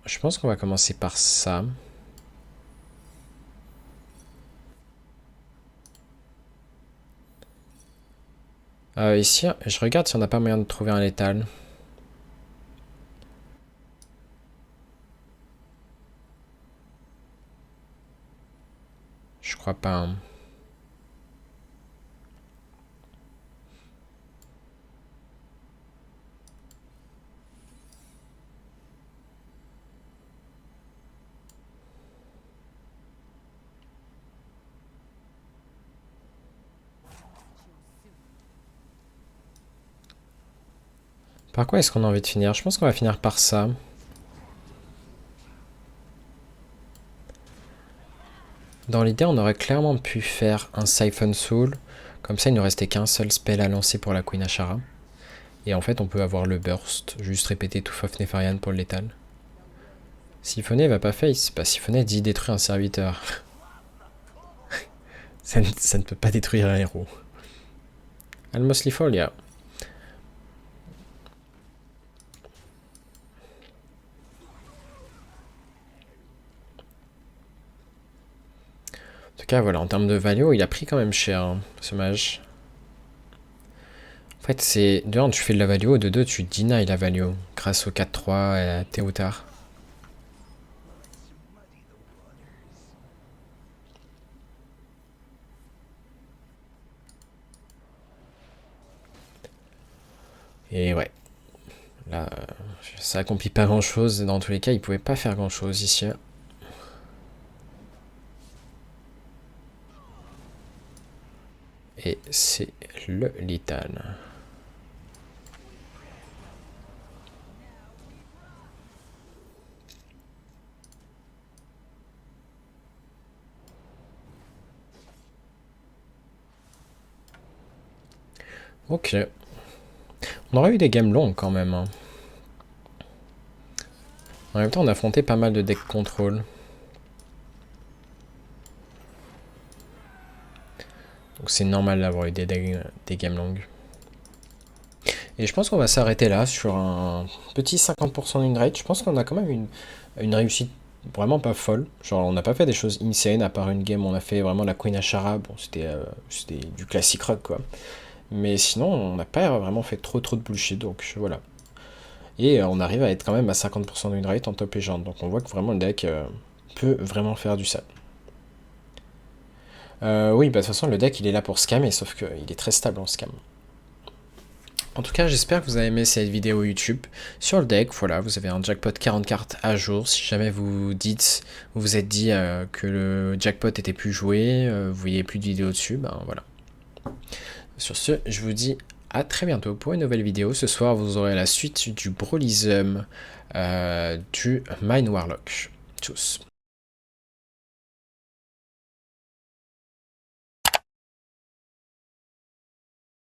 Je pense qu'on va commencer par ça. Ici, je regarde si on n'a pas moyen de trouver un létal. Je crois pas. Hein. Par quoi est-ce qu'on a envie de finir? Je pense qu'on va finir par ça. Dans l'idée, on aurait clairement pu faire un Siphon Soul. Comme ça, il ne nous restait qu'un seul spell à lancer pour la Queen Ashara. Et en fait, on peut avoir le burst. Juste répéter tout of Nefarian pour le létal. Siphonner va pas face. Pas siphonner dit détruire un serviteur. ça ne peut pas détruire un héros. Almost Folia. cas, voilà, en termes de value, il a pris quand même cher, hein, ce mage. En fait, c'est... De un, tu fais de la value, de deux, tu deny la value, grâce au 4-3 et à Théotard. Et ouais. Là, ça accomplit pas grand chose. Dans tous les cas, il pouvait pas faire grand chose ici. Et c'est le létal. Ok. On aurait eu des games longs quand même. Hein. En même temps, on a affronté pas mal de deck control. Donc c'est normal d'avoir eu des games longues. Et je pense qu'on va s'arrêter là sur un petit 50% d'une rate. Je pense qu'on a quand même une réussite vraiment pas folle. Genre on n'a pas fait des choses insane à part une game où on a fait vraiment la Queen Ashara. Bon c'était du classique rock quoi. Mais sinon on n'a pas vraiment fait trop de bullshit donc voilà. Et on arrive à être quand même à 50% d'une rate en top légende. Donc on voit que vraiment le deck peut vraiment faire du sale. Oui, bah de toute façon le deck il est là pour scammer sauf qu'il est très stable en scam. En tout cas, j'espère que vous avez aimé cette vidéo YouTube sur le deck. Voilà, vous avez un jackpot 40 cartes à jour. Si jamais vous vous êtes dit que le jackpot était plus joué, vous voyez plus de vidéos dessus, ben voilà. Sur ce, je vous dis à très bientôt pour une nouvelle vidéo. Ce soir, vous aurez la suite du Brolism du Mind Warlock. Tchuss.